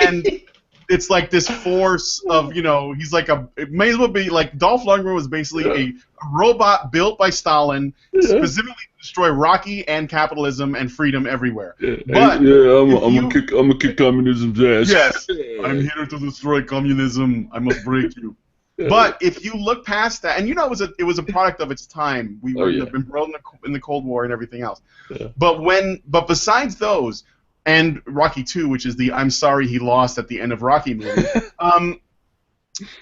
And it's like this force of, he's like it may as well be like Dolph Lundgren was basically a robot built by Stalin specifically to destroy Rocky and capitalism and freedom everywhere. But I'm gonna kick communism's ass. Yes, I'm here to destroy communism. I must break you. But if you look past that, and it was a product of its time. We were embroiled in the Cold War and everything else. Yeah. But besides those, and Rocky 2, which is the I'm sorry he lost at the end of Rocky movie.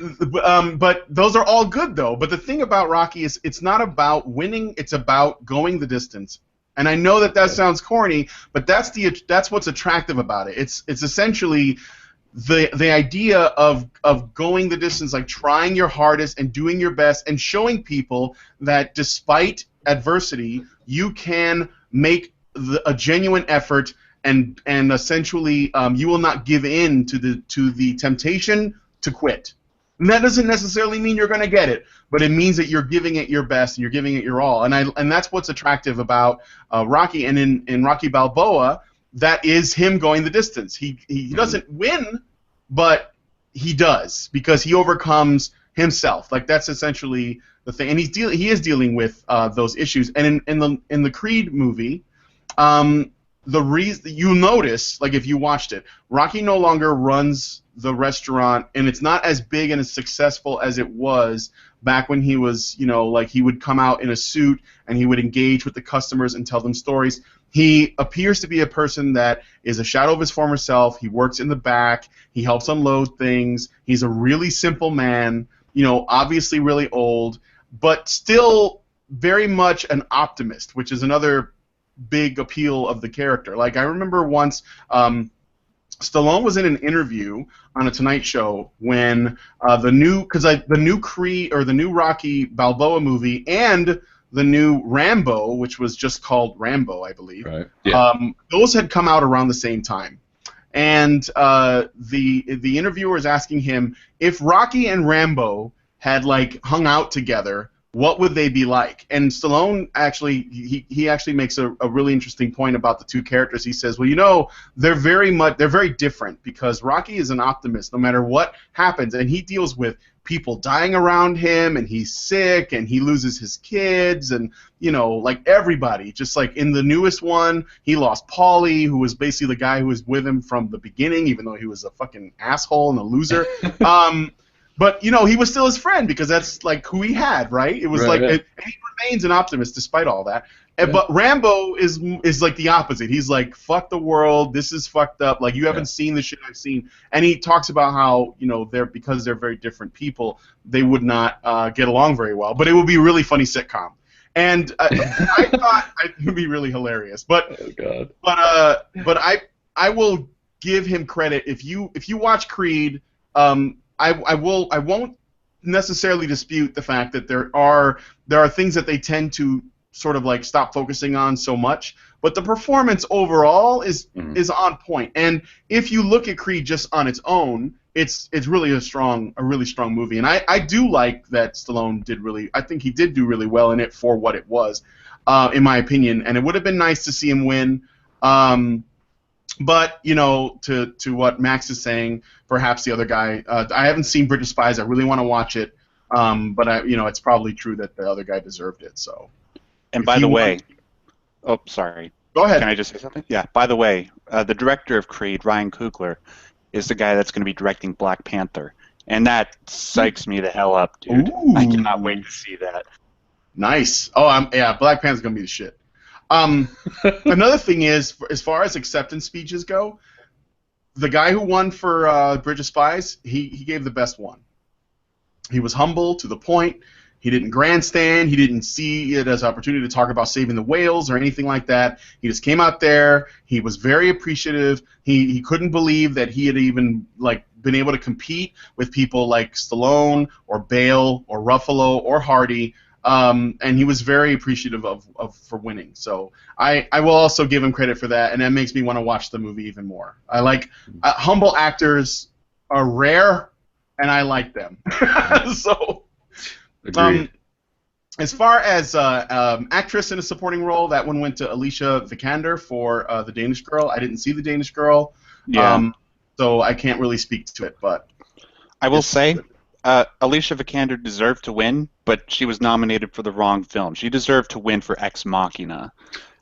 But those are all good, though. But the thing about Rocky is it's not about winning, it's about going the distance. And I know that sounds corny, but that's what's attractive about it. It's essentially the idea of going the distance, like trying your hardest and doing your best and showing people that despite adversity, you can make a genuine effort. And essentially, you will not give in to the temptation to quit. And that doesn't necessarily mean you're going to get it, but it means that you're giving it your best and you're giving it your all. And that's what's attractive about Rocky. And in Rocky Balboa, that is him going the distance. He doesn't win, but he does because he overcomes himself. Like, that's essentially the thing. And he is dealing with those issues. And in the Creed movie. The reason you notice, like if you watched it, Rocky no longer runs the restaurant, and it's not as big and as successful as it was back when he was, like he would come out in a suit and he would engage with the customers and tell them stories. He appears to be a person that is a shadow of his former self. He works in the back. He helps unload things. He's a really simple man, obviously really old, but still very much an optimist, which is another big appeal of the character. Like, I remember once Stallone was in an interview on a Tonight Show when the new Creed or the new Rocky Balboa movie and the new Rambo, which was just called Rambo, I believe. Right. Yeah. Those had come out around the same time. And the interviewer was asking him if Rocky and Rambo had like hung out together, what would they be like? And Stallone actually, he actually makes a really interesting point about the two characters. He says, well, they're very different because Rocky is an optimist no matter what happens, and he deals with people dying around him, and he's sick, and he loses his kids, and like everybody. Just like in the newest one, he lost Paulie, who was basically the guy who was with him from the beginning, even though he was a fucking asshole and a loser. But he was still his friend because that's like who he had, right? It was and he remains an optimist despite all that. Yeah. But Rambo is like the opposite. He's like, fuck the world. This is fucked up. Like, you haven't seen the shit I've seen. And he talks about how because they're very different people, they would not get along very well. But it would be a really funny sitcom. And I thought it would be really hilarious. But oh, God. But I will give him credit if you watch Creed. I won't necessarily dispute the fact that there are things that they tend to sort of like stop focusing on so much, but the performance overall is on point. And if you look at Creed just on its own, it's really a really strong movie. And I do like that Stallone I think he did do really well in it for what it was, in my opinion. And it would have been nice to see him win. But to what Max is saying, perhaps the other guy. I haven't seen Bridge of Spies. I really want to watch it. But it's probably true that the other guy deserved it. So. And by the way, oh, sorry. Go ahead. Can I just say something? Yeah. By the way, the director of Creed, Ryan Coogler, is the guy that's going to be directing Black Panther, and that psychs me the hell up, dude. Ooh. I cannot wait to see that. Nice. Oh, Black Panther's gonna be the shit. Another thing is, as far as acceptance speeches go, the guy who won for Bridge of Spies, he gave the best one. He was humble, to the point. He didn't grandstand. He didn't see it as an opportunity to talk about saving the whales or anything like that. He just came out there. He was very appreciative. He couldn't believe that he had even been able to compete with people like Stallone or Bale or Ruffalo or Hardy. And he was very appreciative for winning. So I will also give him credit for that, and that makes me want to watch the movie even more. I like humble actors are rare, and I like them. So, Agreed. as far as actress in a supporting role, that one went to Alicia Vikander for The Danish Girl. I didn't see The Danish Girl, so I can't really speak to it. But I will say, Alicia Vikander deserved to win, but she was nominated for the wrong film. She deserved to win for Ex Machina.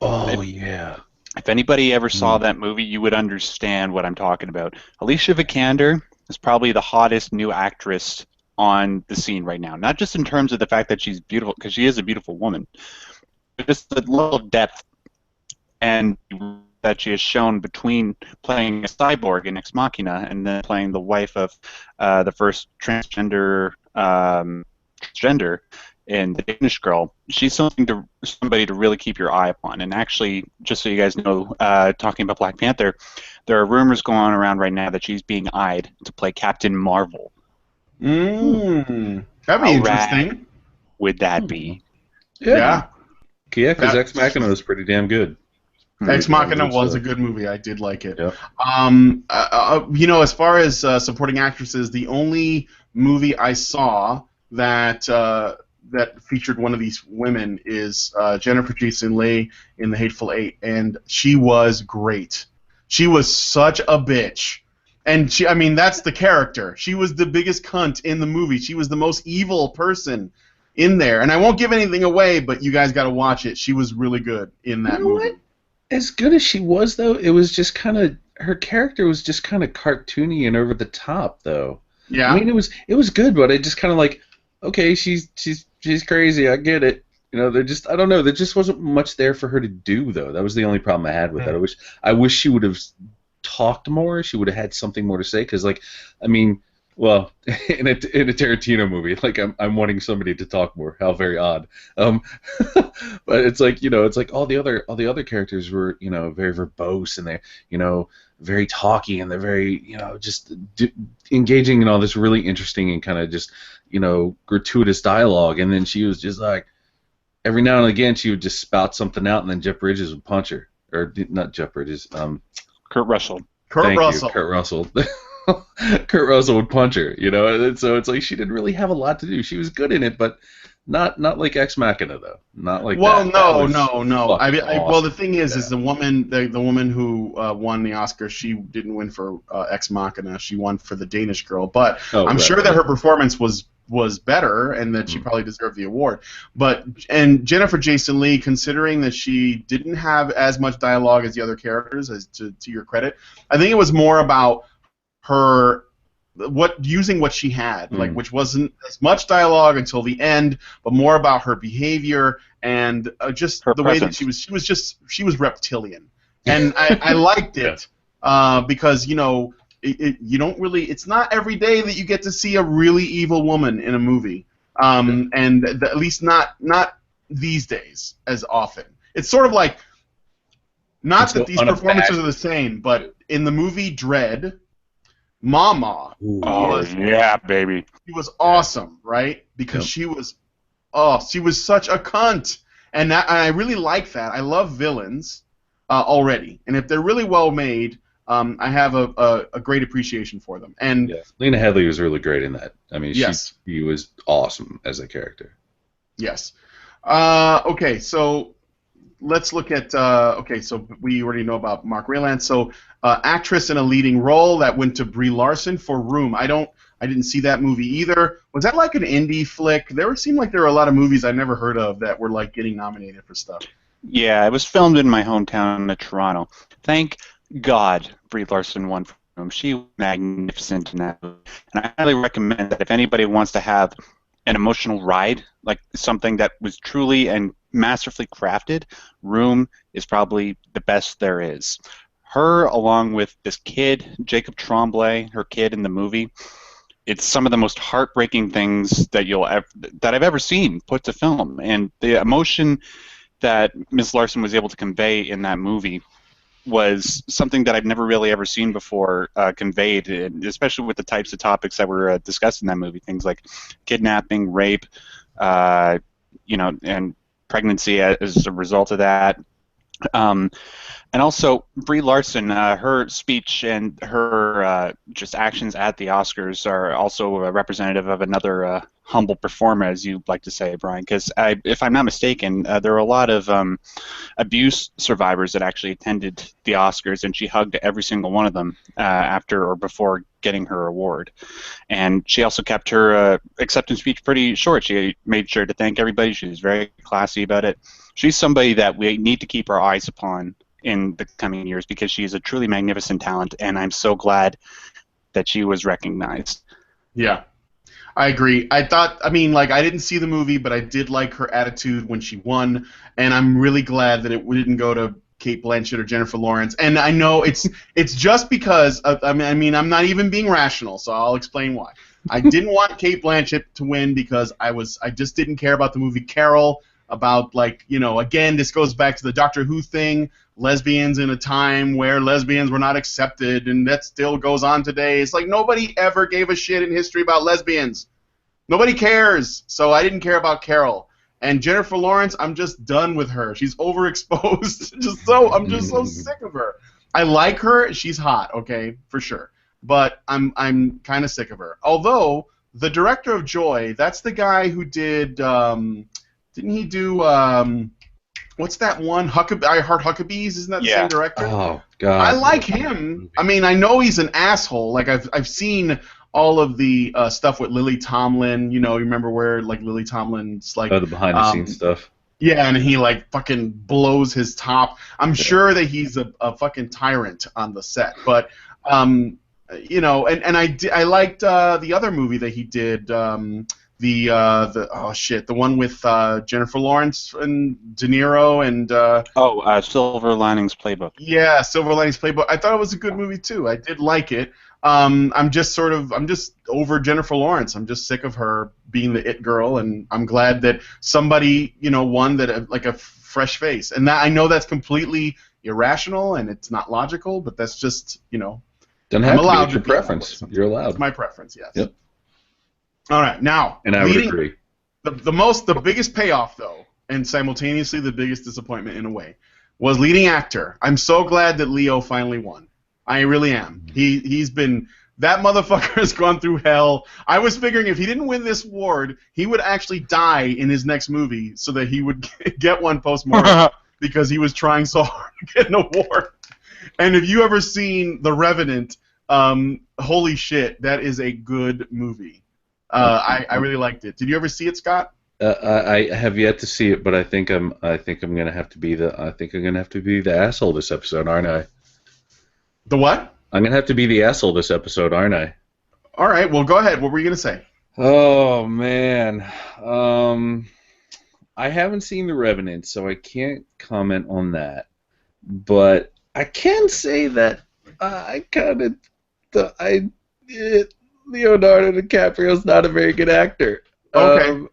Oh, yeah. If anybody ever saw that movie, you would understand what I'm talking about. Alicia Vikander is probably the hottest new actress on the scene right now. Not just in terms of the fact that she's beautiful, because she is a beautiful woman, but just the level of depth and that she has shown between playing a cyborg in Ex Machina and then playing the wife of the first transgender in The Danish Girl. She's somebody to really keep your eye upon. And actually, just so you guys know, talking about Black Panther, there are rumors going around right now that she's being eyed to play Captain Marvel. That'd be interesting. Would that be? Yeah. Yeah, because Ex Machina was pretty damn good. Ex Machina was a good movie. I did like it. Yep. As far as supporting actresses, the only movie I saw that featured one of these women is Jennifer Jason Leigh in The Hateful Eight, and she was great. She was such a bitch. And that's the character. She was the biggest cunt in the movie. She was the most evil person in there. And I won't give anything away, but you guys got to watch it. She was really good in that movie. What? As good as she was, though, it was just kind of, her character was just kind of cartoony and over the top, though. Yeah. I mean, it was good, but I just kind of like, okay, she's crazy, I get it. There just, I don't know, there just wasn't much there for her to do, though. That was the only problem I had with it. I wish she would have talked more. She would have had something more to say, because, like, I mean, well, in a Tarantino movie, like, I'm wanting somebody to talk more. How very odd. But it's like, it's like all the other characters were, very verbose, and they're, very talky, and they're very, just engaging in all this really interesting and kind of just, gratuitous dialogue. And then she was just like, every now and again, she would just spout something out, and then Jeff Bridges would punch her, or not Jeff Bridges, Kurt Russell. Kurt Russell. Kurt Russell would punch her, and so it's like she didn't really have a lot to do. She was good in it, but not like Ex Machina, though. Not like well, that. No. Awesome. Well, the thing is the woman who won the Oscar, she didn't win for Ex Machina. She won for The Danish Girl, but I'm sure that her performance was better and that she probably deserved the award. And Jennifer Jason Leigh, considering that she didn't have as much dialogue as the other characters, as to your credit, I think it was more about her using what she had, like, which wasn't as much dialogue until the end, but more about her behavior and just her presence. Way that she was reptilian, and I liked it because you don't really, it's not every day that you get to see a really evil woman in a movie, and at least not these days as often. It's sort of like, not that these performances are the same, but in the movie Dredd, Mama. Yeah, baby. She was awesome, right? Because she was such a cunt, and I really like that. I love villains already, and if they're really well made, I have a great appreciation for them. And Lena Headey was really great in that. I mean, she was awesome as a character. Yes. Okay, so let's look at. So we already know about Mark Rylance. So actress in a leading role, that went to Brie Larson for Room. I didn't see that movie either. Was that like an indie flick? Seemed like there were a lot of movies I never heard of that were like getting nominated for stuff. Yeah, it was filmed in my hometown of Toronto. Thank God Brie Larson won for Room. She was magnificent in that movie. And I highly recommend that if anybody wants to have an emotional ride, like something that was truly and masterfully crafted, Room is probably the best there is. Her, along with this kid, Jacob Tremblay, her kid in the movie, it's some of the most heartbreaking things that I've ever seen put to film. And the emotion that Ms. Larson was able to convey in that movie was something that I've never really ever seen before conveyed, especially with the types of topics that were discussed in that movie, things like kidnapping, rape, and pregnancy as a result of that. And also, Brie Larson, her speech and her just actions at the Oscars are also representative of another humble performer, as you like to say, Brian. Because if I'm not mistaken, there are a lot of abuse survivors that actually attended the Oscars, and she hugged every single one of them after or before getting her award. And she also kept her acceptance speech pretty short. She made sure to thank everybody. She was very classy about it. She's somebody that we need to keep our eyes upon in the coming years because she is a truly magnificent talent, and I'm so glad that she was recognized. Yeah, I agree. I didn't see the movie, but I did like her attitude when she won, and I'm really glad that it didn't go to Cate Blanchett or Jennifer Lawrence. And I know it's just because I'm not even being rational, so I'll explain why. I didn't want Cate Blanchett to win because I just didn't care about the movie Carol. About again, this goes back to the Doctor Who thing, lesbians in a time where lesbians were not accepted, and that still goes on today. It's like nobody ever gave a shit in history about lesbians. Nobody cares. So I didn't care about Carol. And Jennifer Lawrence, I'm just done with her. She's overexposed. I'm just so sick of her. I like her. She's hot, okay, for sure. But I'm kind of sick of her. Although the director of Joy, that's the guy who did. Didn't he do what's that one? I Heart Huckabees? Isn't that the same director? Oh God. I like him. I mean, I know he's an asshole. Like I've seen all of the stuff with Lily Tomlin. You remember where like Lily Tomlin's like the behind the scenes stuff. Yeah, and he like fucking blows his top. I'm sure that he's a fucking tyrant on the set, but and I liked the other movie that he did. The one with Jennifer Lawrence and De Niro and Silver Linings Playbook. Yeah, Silver Linings Playbook. I thought it was a good movie too. I did like it. I'm just over Jennifer Lawrence. I'm just sick of her being the it girl, and I'm glad that somebody won that like a fresh face. And that I know that's completely irrational and it's not logical, but that's just Doesn't have to be your preference. You're allowed. It's my preference. Yes. Yep. All right, now. And I would agree. The biggest payoff, though, and simultaneously the biggest disappointment in a way, was leading actor. I'm so glad that Leo finally won. I really am. He's been that motherfucker has gone through hell. I was figuring if he didn't win this award, he would actually die in his next movie so that he would get one post-mortem because he was trying so hard to get an award. And if you ever seen The Revenant, holy shit, that is a good movie. I really liked it. Did you ever see it, Scott? I have yet to see it, but I think I'm gonna have to be the asshole this episode, aren't I? The what? I'm gonna have to be the asshole this episode, aren't I? All right. Well, go ahead. What were you gonna say? Oh man, I haven't seen The Revenant, so I can't comment on that. But I can say that Leonardo DiCaprio's not a very good actor. Okay.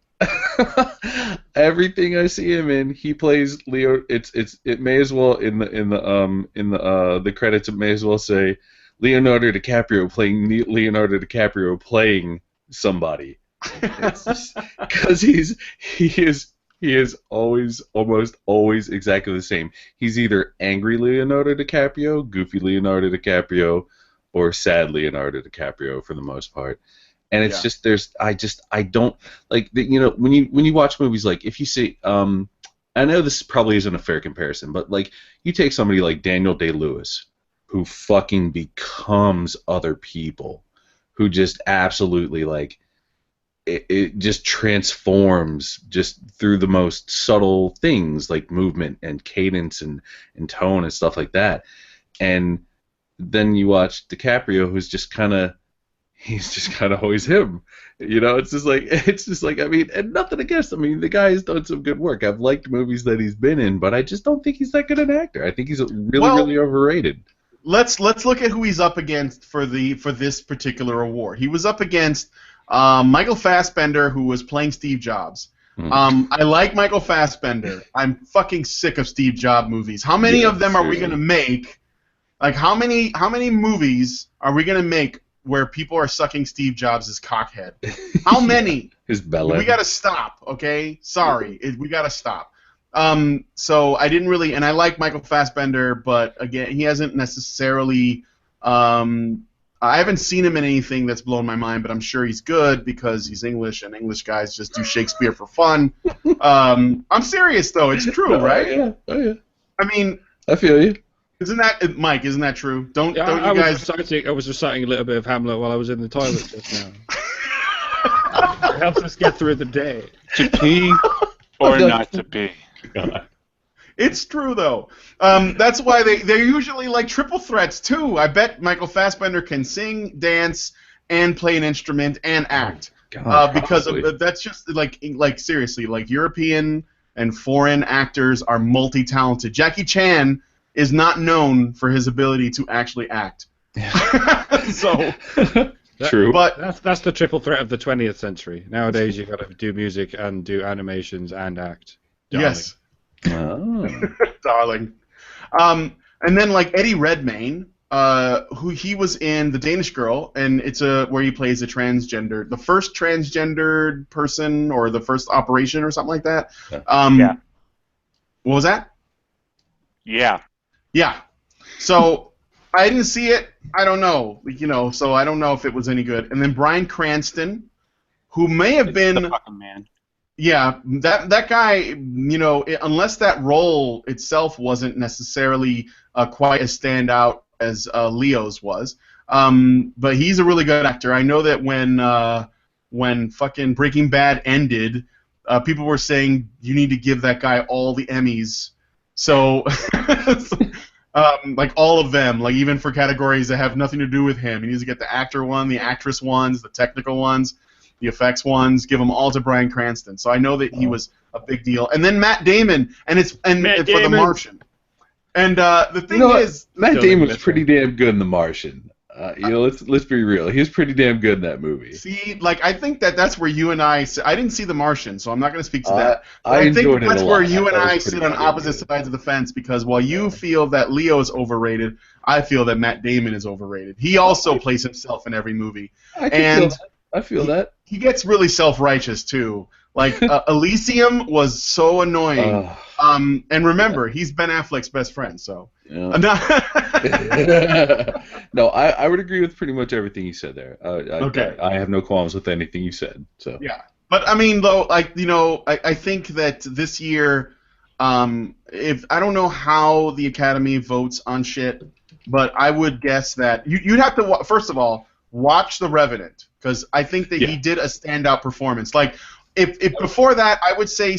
Everything I see him in, he plays Leo. It may as well in the credits. It may as well say Leonardo DiCaprio playing Leonardo DiCaprio playing somebody. Because he is almost always exactly the same. He's either angry Leonardo DiCaprio, goofy Leonardo DiCaprio, or sad Leonardo DiCaprio for the most part. And it's just I don't like when you watch movies, like if you see I know this probably isn't a fair comparison, but like you take somebody like Daniel Day-Lewis, who fucking becomes other people, who just absolutely like it just transforms just through the most subtle things like movement and cadence and tone and stuff like that. And then you watch DiCaprio, who's just kind of always him. It's just like I mean, and nothing against him. I mean, the guy has done some good work. I've liked movies that he's been in, but I just don't think he's that good an actor. I think he's really overrated. Let's look at who he's up against for this particular award. He was up against Michael Fassbender, who was playing Steve Jobs. I like Michael Fassbender. I'm fucking sick of Steve Jobs movies. How many of them are we going to make Like, how many movies are we gonna make where people are sucking Steve Jobs' cockhead? How many? His belly. We gotta stop, okay? Sorry, we gotta stop. So I didn't really, and I like Michael Fassbender, but again, he hasn't necessarily. I haven't seen him in anything that's blown my mind, but I'm sure he's good because he's English, and English guys just do Shakespeare for fun. I'm serious though; it's true, right? Oh yeah. I mean, I feel you. Isn't that Mike? Isn't that true? Don't you guys? I was reciting a little bit of Hamlet while I was in the toilet just now. It helps us get through the day. To pee or not to pee. God. It's true though. That's why they're usually like triple threats too. I bet Michael Fassbender can sing, dance, and play an instrument and act. Because that's just like seriously, like European and foreign actors are multi-talented. Jackie Chan is not known for his ability to actually act. So true. But that's the triple threat of the 20th century. Nowadays you've got to do music and do animations and act. Darling. Yes. Oh. Darling. And then like Eddie Redmayne, who he was in The Danish Girl, and it's where he plays the first transgendered person or the first operation or something like that. Yeah. What was that? Yeah. Yeah. So I didn't see it. I don't know. So I don't know if it was any good. And then Bryan Cranston, who may have been the fucking man. Yeah, that guy, unless that role itself wasn't necessarily quite as standout as Leo's was, but he's a really good actor. I know that when fucking Breaking Bad ended, people were saying you need to give that guy all the Emmys. So, like all of them, like even for categories that have nothing to do with him, he needs to get the actor one, the actress ones, the technical ones. The effects ones, give them all to Bryan Cranston. So I know that he was a big deal. And then Matt Damon, and for The Martian. And the thing is, Matt Damon was pretty damn good in The Martian. Let's be real. He was pretty damn good in that movie. See, like I think that's where you and I didn't see The Martian, so I'm not going to speak to that. But I think that's where you and I sit sit on opposite sides of the fence because while you feel that Leo's overrated, I feel that Matt Damon is overrated. He also plays himself in every movie. I feel that. He gets really self-righteous too. Like Elysium was so annoying. And remember, he's Ben Affleck's best friend, so. Yeah. No, I would agree with pretty much everything you said there. Okay. I have no qualms with anything you said. So. Yeah, but I mean, though, like I think that this year, if I don't know how the Academy votes on shit, but I would guess that you'd have to first of all watch The Revenant. Because I think that he did a standout performance. Like, if before that, I would say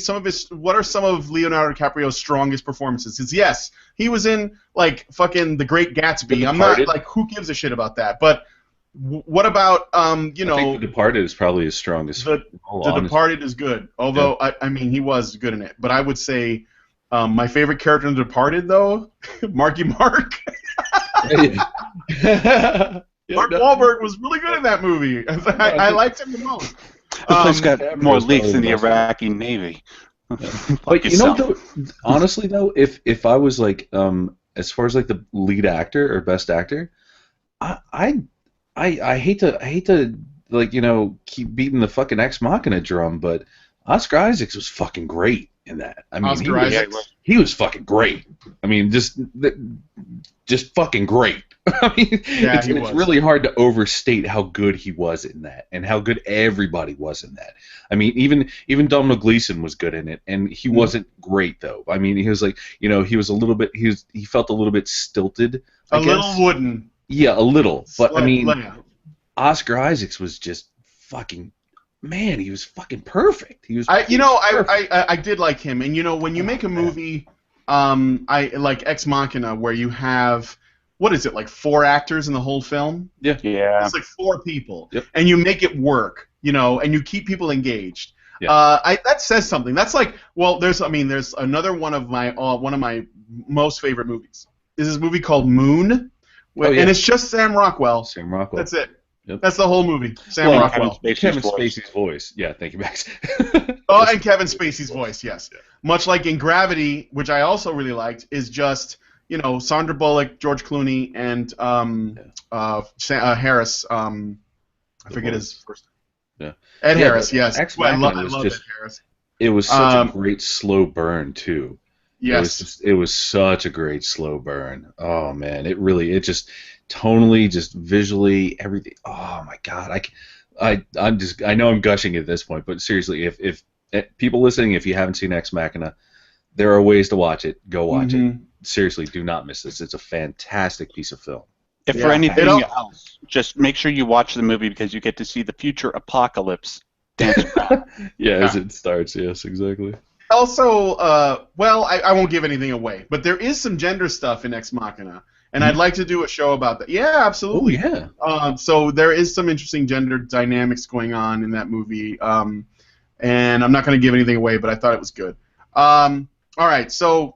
what are some of Leonardo DiCaprio's strongest performances? Because yes, he was in like fucking The Great Gatsby. I'm not like who gives a shit about that. But what about I think The Departed is probably his strongest. The Departed is good. Although I mean he was good in it. But I would say my favorite character in The Departed though, Marky Mark. Mark Wahlberg was really good in that movie. I liked him the most. The place got more leaks than the Iraqi Navy. But honestly though, if I was like, as far as like the lead actor or best actor, I hate to like keep beating the fucking Ex Machina drum, but Oscar Isaacs was fucking great in that. I mean, he was fucking great. I mean, just fucking great. I mean, it's really hard to overstate how good he was in that, and how good everybody was in that. I mean, even Domhnall Gleeson was good in it, and he wasn't great though. I mean, he was like, he was a little bit, he felt a little bit stilted. I guess. Little wooden. Yeah, a little. But I mean, Oscar Isaacs was just fucking. Man, he was fucking perfect. He was. I did like him, and when you make a movie, I like Ex Machina, where you have. What is it, like 4 actors in the whole film? Yeah. It's like 4 people. Yep. And you make it work, and you keep people engaged. Yeah. That says something. That's like, well, there's another one of my most favorite movies. Is this movie called Moon, and it's just Sam Rockwell. Sam Rockwell. That's it. Yep. That's the whole movie. Sam Rockwell. Kevin Spacey's voice. Yeah, thank you, Max. And Kevin Spacey's voice, yes. Yeah. Much like in Gravity, which I also really liked, is just. Sandra Bullock, George Clooney, and Harris. I forget his first name. Yeah. Ed Harris, yes. Ex I Machina love Ed Harris. It was such a great slow burn too. Yes. It was such a great slow burn. Oh man, it just tonally, just visually, everything. Oh my god, I know I'm gushing at this point, but seriously, if people listening, if you haven't seen Ex Machina, there are ways to watch it. Go watch it. Seriously, do not miss this. It's a fantastic piece of film. If for anything else, just make sure you watch the movie because you get to see the future apocalypse dance around. As it starts. Yes, exactly. Also, I won't give anything away, but there is some gender stuff in Ex Machina, and I'd like to do a show about that. Yeah, absolutely. Oh, yeah. So there is some interesting gender dynamics going on in that movie, and I'm not going to give anything away, but I thought it was good. All right, so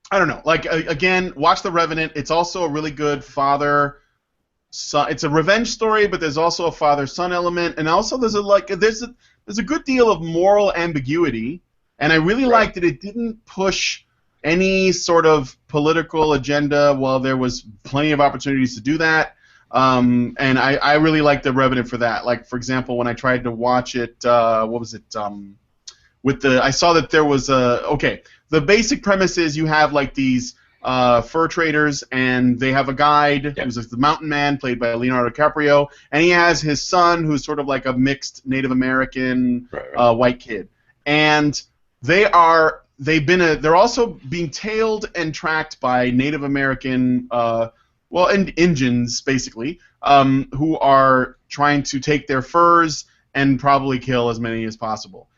I don't know. Like again, watch The Revenant. It's also a really good father-son. It's a revenge story, but there's also a father-son element, and also there's a good deal of moral ambiguity. And I really liked that it didn't push any sort of political agenda while there was plenty of opportunities to do that. And I really liked The Revenant for that. Like, for example, when I tried to watch it, what was it? I saw that there was the basic premise is you have like these fur traders, and they have a guide who's the mountain man, played by Leonardo DiCaprio, and he has his son who's sort of like a mixed Native American white kid. And they're also being tailed and tracked by Native American, and Indians, basically, who are trying to take their furs and probably kill as many as possible.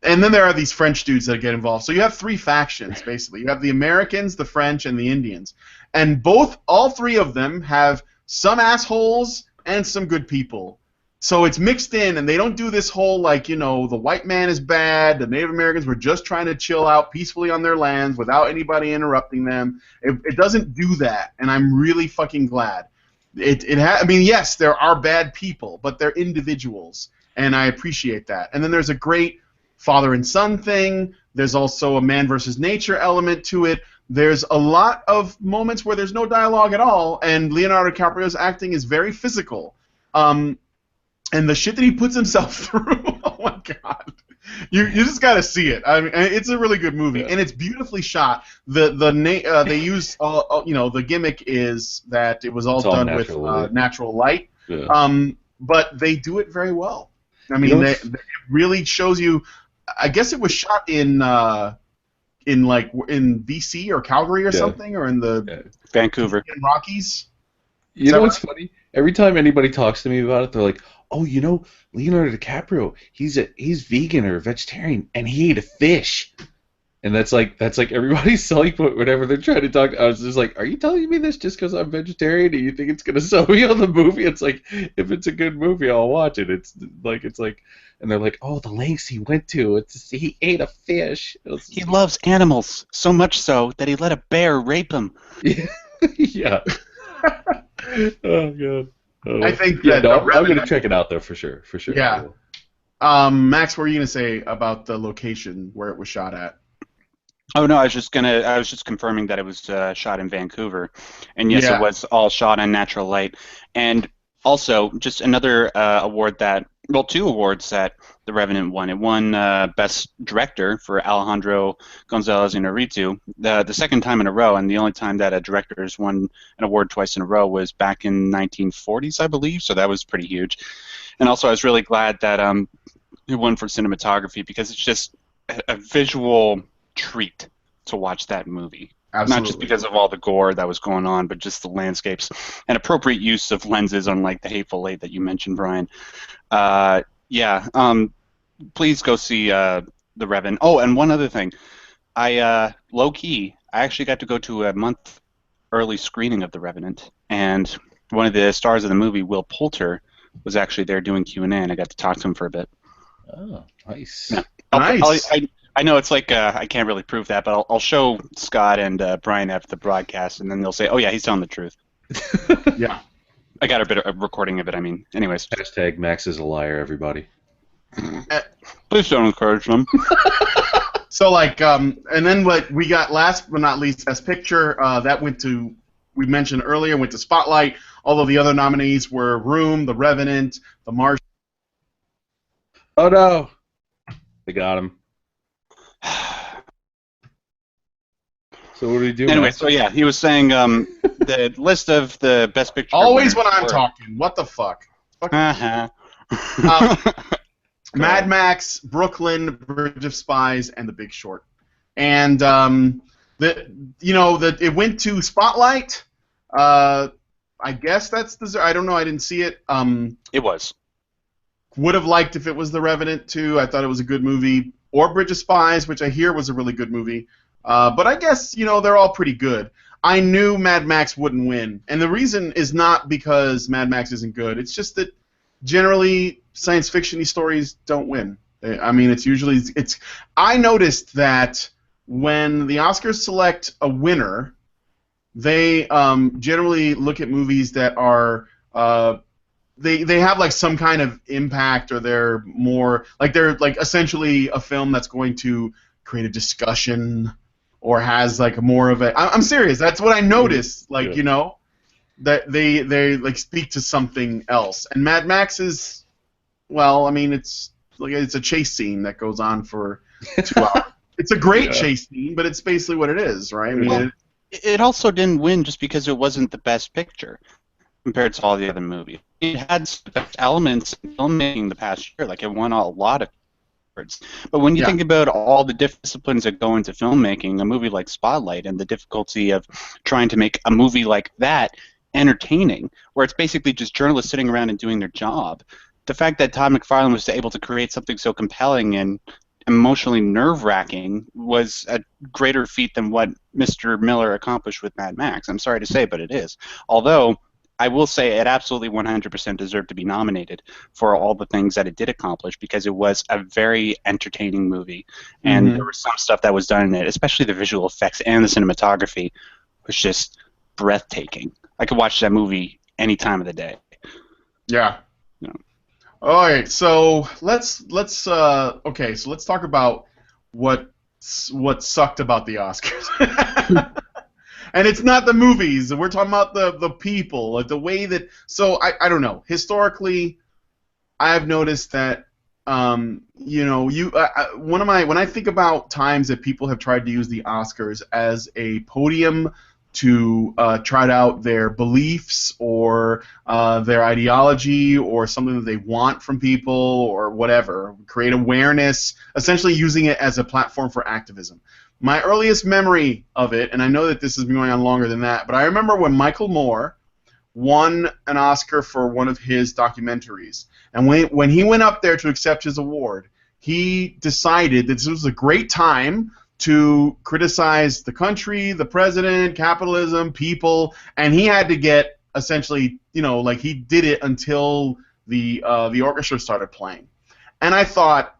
And then there are these French dudes that get involved. So you have three factions, basically. You have the Americans, the French, and the Indians. And all three of them have some assholes and some good people. So it's mixed in, and they don't do this whole, the white man is bad, the Native Americans were just trying to chill out peacefully on their lands without anybody interrupting them. It doesn't do that, and I'm really fucking glad. Yes, there are bad people, but they're individuals, and I appreciate that. And then there's a great father and son thing. There's also a man versus nature element to it. There's a lot of moments where there's no dialogue at all, and Leonardo DiCaprio's acting is very physical. And the shit that he puts himself through, oh my god, you just gotta see it. I mean, it's a really good movie, and it's beautifully shot. They use the gimmick is that it was all done natural with natural light, but they do it very well. I mean, it really shows you. I guess it was shot in BC or Calgary or something, or in the Vancouver Rockies. You know what's funny? Every time anybody talks to me about it, they're like, "Oh, Leonardo DiCaprio, he's vegan or vegetarian, and he ate a fish." And that's like everybody's selling point whenever they're trying to talk. I was just like, "Are you telling me this just because I'm vegetarian? And you think it's gonna sell me on the movie?" It's like, if it's a good movie, I'll watch it. It's like, and they're like, "Oh, the lengths he went to. He ate a fish." He loves animals so much so that he let a bear rape him. Yeah. Oh god. I think that I'm going to check it out though for sure. Yeah. Max, what were you going to say about the location where it was shot at? Oh no, I was just confirming that it was shot in Vancouver, and yes, it was all shot on natural light. And also, just another two awards that The Revenant won. It won Best Director for Alejandro González Iñárritu, the second time in a row, and the only time that a director has won an award twice in a row was back in 1940s, I believe. So that was pretty huge. And also, I was really glad that it won for cinematography because it's just a visual treat to watch that movie. Absolutely. Not just because of all the gore that was going on, but just the landscapes and appropriate use of lenses, unlike The Hateful Eight that you mentioned, Brian. Please go see The Revenant. Oh, and one other thing. I actually got to go to a month early screening of The Revenant, and one of the stars of the movie, Will Poulter, was actually there doing Q&A, and I got to talk to him for a bit. Oh, nice. Yeah. I know it's like I can't really prove that, but I'll show Scott and Brian after the broadcast, and then they'll say, "Oh yeah, he's telling the truth." Yeah, I got a bit of a recording of it. I mean, anyways. #Max is a liar, everybody. Please don't encourage them. So like, and then what we got last but not least, Best Picture. That went to, we mentioned earlier, went to Spotlight. Although the other nominees were Room, The Revenant, The Martian. Oh no, they got him. So what do we do? Anyway, Matt? so yeah, he was saying the list of the Best Picture. Always when I'm talking. What the fuck? Uh-huh. Mad Max, Brooklyn, Bridge of Spies, and The Big Short. And it went to Spotlight. I guess that's I don't know. I didn't see it. It was. Would have liked if it was The Revenant too. I thought it was a good movie. Or Bridge of Spies, which I hear was a really good movie. But I guess they're all pretty good. I knew Mad Max wouldn't win, and the reason is not because Mad Max isn't good. It's just that generally science fiction-y stories don't win. I mean, it's usually I noticed that when the Oscars select a winner, they generally look at movies that are they have like some kind of impact, or they're essentially a film that's going to create a discussion or has like more of a. I'm serious. That's what I noticed. Like that they like speak to something else. And Mad Max is, well, I mean, it's a chase scene that goes on for 2 hours. It's a great chase scene, but it's basically what it is, right? I mean, it also didn't win just because it wasn't the best picture compared to all the other movies. It had some best elements in filmmaking the past year. Like, it won a lot of awards. But when you think about all the different disciplines that go into filmmaking, a movie like Spotlight, and the difficulty of trying to make a movie like that entertaining, where it's basically just journalists sitting around and doing their job, the fact that Todd McFarlane was able to create something so compelling and emotionally nerve-wracking was a greater feat than what Mr. Miller accomplished with Mad Max. I'm sorry to say, but it is. Although, I will say it absolutely 100% deserved to be nominated for all the things that it did accomplish, because it was a very entertaining movie. And there was some stuff that was done in it, especially the visual effects and the cinematography, was just breathtaking. I could watch that movie any time of the day. Yeah. All right, so let's talk about what sucked about the Oscars. And it's not the movies. We're talking about the people, like the way that. So I don't know. Historically, I've noticed that when I think about times that people have tried to use the Oscars as a podium to trot out their beliefs or their ideology or something that they want from people or whatever, create awareness, essentially using it as a platform for activism. My earliest memory of it, and I know that this has been going on longer than that, but I remember when Michael Moore won an Oscar for one of his documentaries. And when he went up there to accept his award, he decided that this was a great time to criticize the country, the president, capitalism, people, and he had to get essentially, like he did it until the orchestra started playing. And I thought,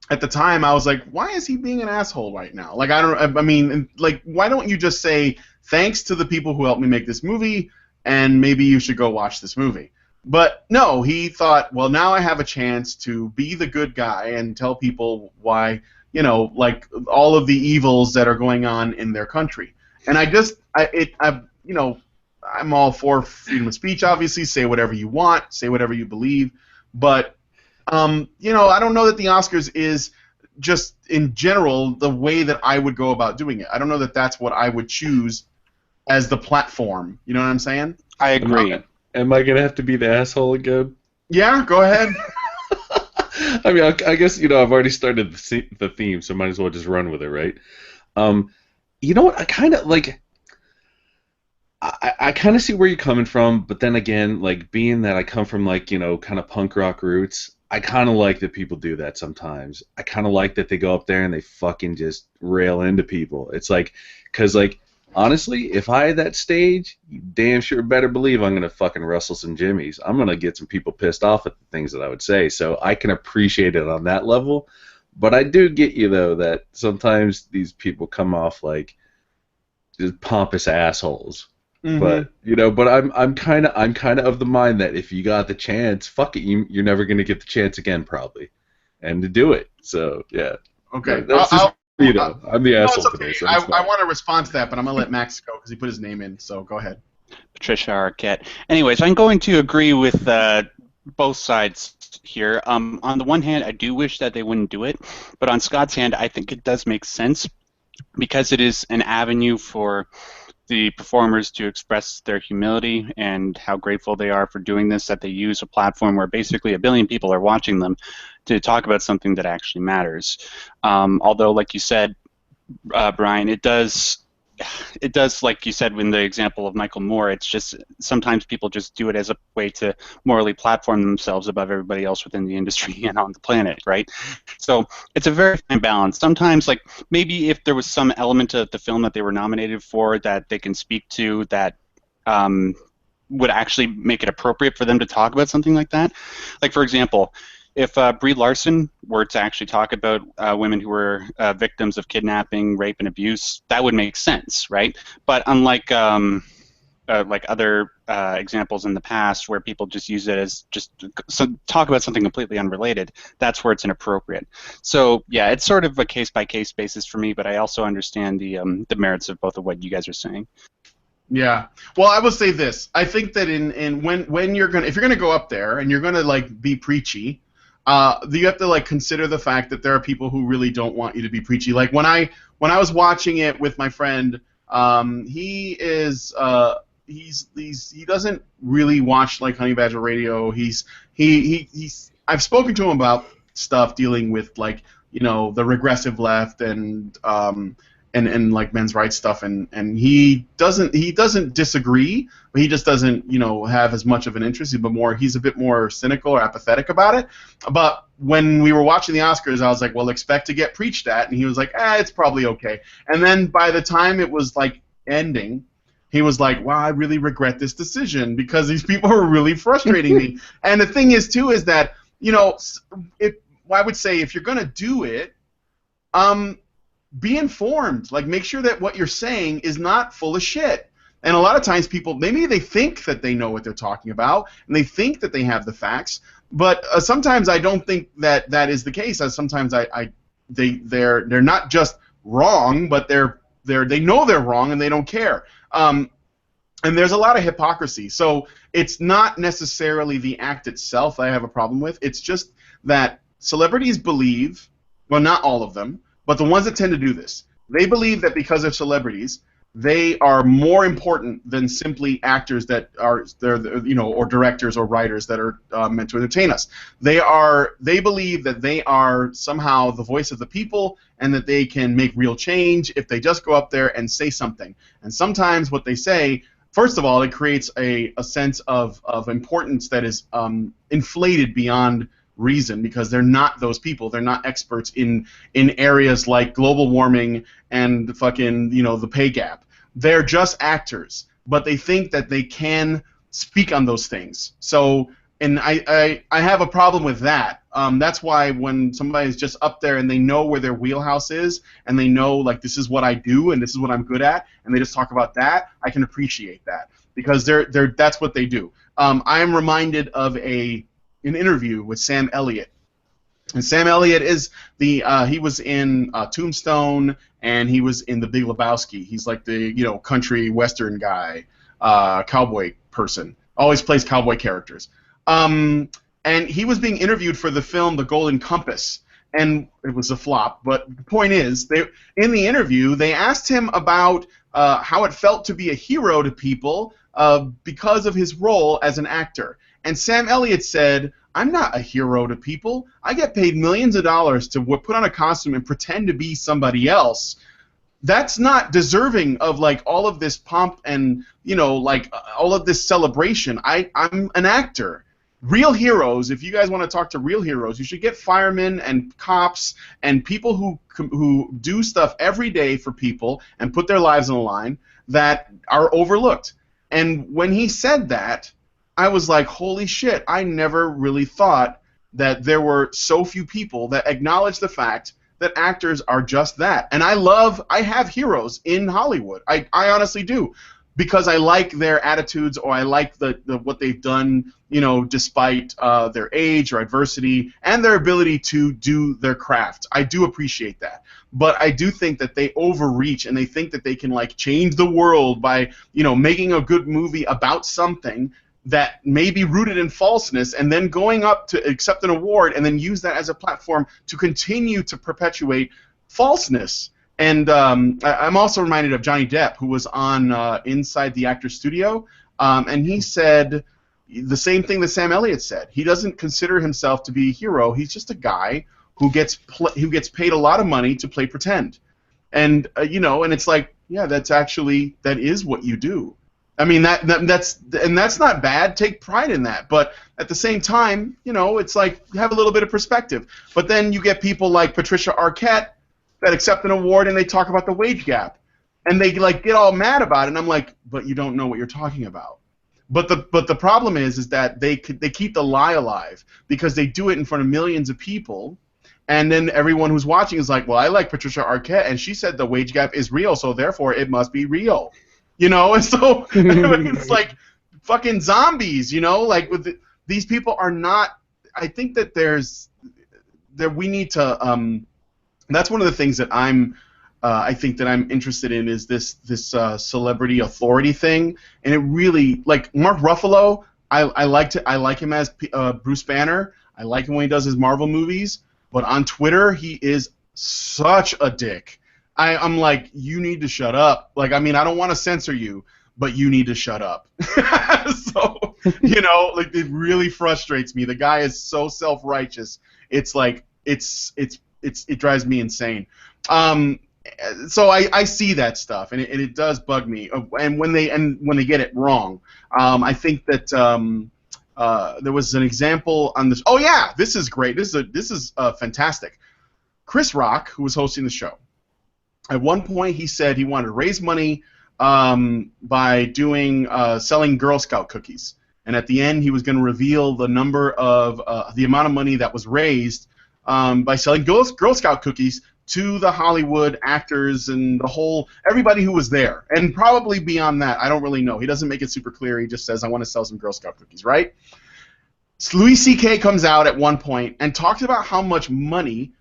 at the time, I was like, why is he being an asshole right now? Like, why don't you just say, thanks to the people who helped me make this movie, and maybe you should go watch this movie. But no, he thought, well, now I have a chance to be the good guy and tell people why, like all of the evils that are going on in their country. And I'm all for freedom of speech, obviously. Say whatever you want, say whatever you believe. But, I don't know that the Oscars is just, in general, the way that I would go about doing it. I don't know that that's what I would choose as the platform. You know what I'm saying? I agree. Am I going to have to be the asshole again? Yeah, go ahead. I mean, I guess, I've already started the theme, so might as well just run with it, right? You know what? I kind of, I kind of see where you're coming from, but then again, like, being that I come from, like, kind of punk rock roots, I kind of like that people do that sometimes. I kind of like that they go up there and they fucking just rail into people. It's like, because, like, honestly, if I had that stage, you damn sure better believe I'm going to fucking rustle some jimmies. I'm going to get some people pissed off at the things that I would say, so I can appreciate it on that level. But I do get you, though, that sometimes these people come off like just pompous assholes. Mm-hmm. But I'm kind of the mind that if you got the chance, fuck it, you're never gonna get the chance again, probably, and to do it. So yeah. Okay. That's just You know, I'm the No, asshole it's okay. today, so I it's fine. want to respond to that, but I'm gonna let Max go because he put his name in. So go ahead. Patricia Arquette. Anyways, I'm going to agree with both sides here. On the one hand, I do wish that they wouldn't do it, but on Scott's hand, I think it does make sense because it is an avenue for the performers to express their humility and how grateful they are for doing this, that they use a platform where basically 1 billion people are watching them to talk about something that actually matters. Although, like you said, Brian, it does, like you said in the example of Michael Moore, it's just sometimes people just do it as a way to morally platform themselves above everybody else within the industry and on the planet, right? So it's a very fine balance. Sometimes, like, maybe if there was some element of the film that they were nominated for that they can speak to that would actually make it appropriate for them to talk about something like that. Like, for example, if Brie Larson were to actually talk about women who were victims of kidnapping, rape, and abuse, that would make sense, right? But unlike like other examples in the past where people just use it as just talk about something completely unrelated, that's where it's inappropriate. So yeah, it's sort of a case-by-case basis for me, but I also understand the merits of both of what you guys are saying. Yeah. Well, I will say this. I think that when you're gonna, if you're gonna go up there and you're gonna like be preachy, you have to like consider the fact that there are people who really don't want you to be preachy. Like when I was watching it with my friend, he doesn't really watch like Honey Badger Radio. He's I've spoken to him about stuff dealing with like the regressive left and like men's rights stuff, and he doesn't disagree, but he just doesn't have as much of an interest. He's a bit more cynical or apathetic about it. But when we were watching the Oscars, I was like, well, expect to get preached at, and he was like, it's probably okay. And then by the time it was like ending, he was like, wow, I really regret this decision because these people are really frustrating me. And the thing is too is that I would say if you're gonna do it, be informed. Like, make sure that what you're saying is not full of shit. And a lot of times people, maybe they think that they know what they're talking about, and they think that they have the facts, but sometimes I don't think that that is the case. Sometimes they're not just wrong, but they know they're wrong and they don't care. And there's a lot of hypocrisy. So it's not necessarily the act itself I have a problem with. It's just that celebrities believe, well, not all of them, but the ones that tend to do this, they believe that because they're celebrities, they are more important than simply actors that are or directors or writers that are meant to entertain us. They believe that they are somehow the voice of the people and that they can make real change if they just go up there and say something. And sometimes what they say, first of all, it creates a sense of importance that is inflated beyond reason, because they're not those people. They're not experts in areas like global warming and fucking the pay gap. They're just actors, but they think that they can speak on those things. So, and I have a problem with that. That's why when somebody's just up there and they know where their wheelhouse is and they know like this is what I do and this is what I'm good at and they just talk about that, I can appreciate that because that's what they do. I am reminded of an interview with Sam Elliott. And Sam Elliott is he was in Tombstone and he was in The Big Lebowski. He's like the country western guy, cowboy person. Always plays cowboy characters. And he was being interviewed for the film The Golden Compass, and it was a flop. But the point is, in the interview they asked him about how it felt to be a hero to people because of his role as an actor. And Sam Elliott said, I'm not a hero to people. I get paid millions of dollars to put on a costume and pretend to be somebody else. That's not deserving of like all of this pomp and like all of this celebration. I'm an actor. Real heroes, if you guys want to talk to real heroes, you should get firemen and cops and people who do stuff every day for people and put their lives on the line that are overlooked. And when he said that, I was like, holy shit, I never really thought that there were so few people that acknowledge the fact that actors are just that. And I have heroes in Hollywood. I honestly do. because I like their attitudes or I like the what they've done, despite their age or adversity and their ability to do their craft. I do appreciate that. But I do think that they overreach and they think that they can like change the world by, making a good movie about something that may be rooted in falseness and then going up to accept an award and then use that as a platform to continue to perpetuate falseness. And I'm also reminded of Johnny Depp, who was on Inside the Actor's Studio, and he said the same thing that Sam Elliott said. He doesn't consider himself to be a hero. He's just a guy who gets paid a lot of money to play pretend. And and it's like, yeah, that is what you do. I mean that's not bad. Take pride in that. But at the same time, it's like have a little bit of perspective. But then you get people like Patricia Arquette that accept an award and they talk about the wage gap, and they like get all mad about it. And I'm like, but you don't know what you're talking about. But the problem is that they keep the lie alive because they do it in front of millions of people, and then everyone who's watching is like, well, I like Patricia Arquette and she said the wage gap is real, so therefore it must be real. And so it's like fucking zombies, like these people are not. I think that we need to. That's one of the things that I think that I'm interested in is this celebrity authority thing, and it really like Mark Ruffalo. I like him as Bruce Banner. I like him when he does his Marvel movies, but on Twitter he is such a dick. I'm like, you need to shut up. Like, I mean, I don't want to censor you, but you need to shut up. So, like it really frustrates me. The guy is so self-righteous. It's like it drives me insane. So I see that stuff, and it does bug me. And when they get it wrong, I think that there was an example on this. Oh yeah, this is great. This is fantastic. Chris Rock, who was hosting the show, at one point he said he wanted to raise money by doing selling Girl Scout cookies, and at the end he was going to reveal the number of the amount of money that was raised by selling Girl Scout cookies to the Hollywood actors and everybody who was there, and probably beyond that. I don't really know. He doesn't make it super clear. He just says, I want to sell some Girl Scout cookies, right? Louis C.K. comes out at one point and talks about how much money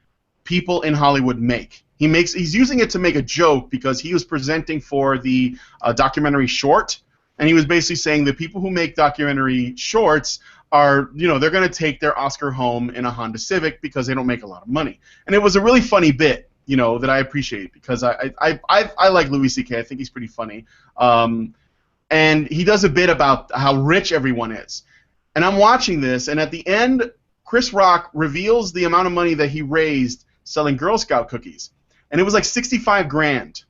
people in Hollywood make. He's using it to make a joke because he was presenting for the documentary short, and he was basically saying the people who make documentary shorts are, they're going to take their Oscar home in a Honda Civic because they don't make a lot of money. And it was a really funny bit, that I appreciate because I like Louis C.K. I think he's pretty funny. And he does a bit about how rich everyone is. And I'm watching this, and at the end, Chris Rock reveals the amount of money that he raised selling Girl Scout cookies. And it was like $65,000.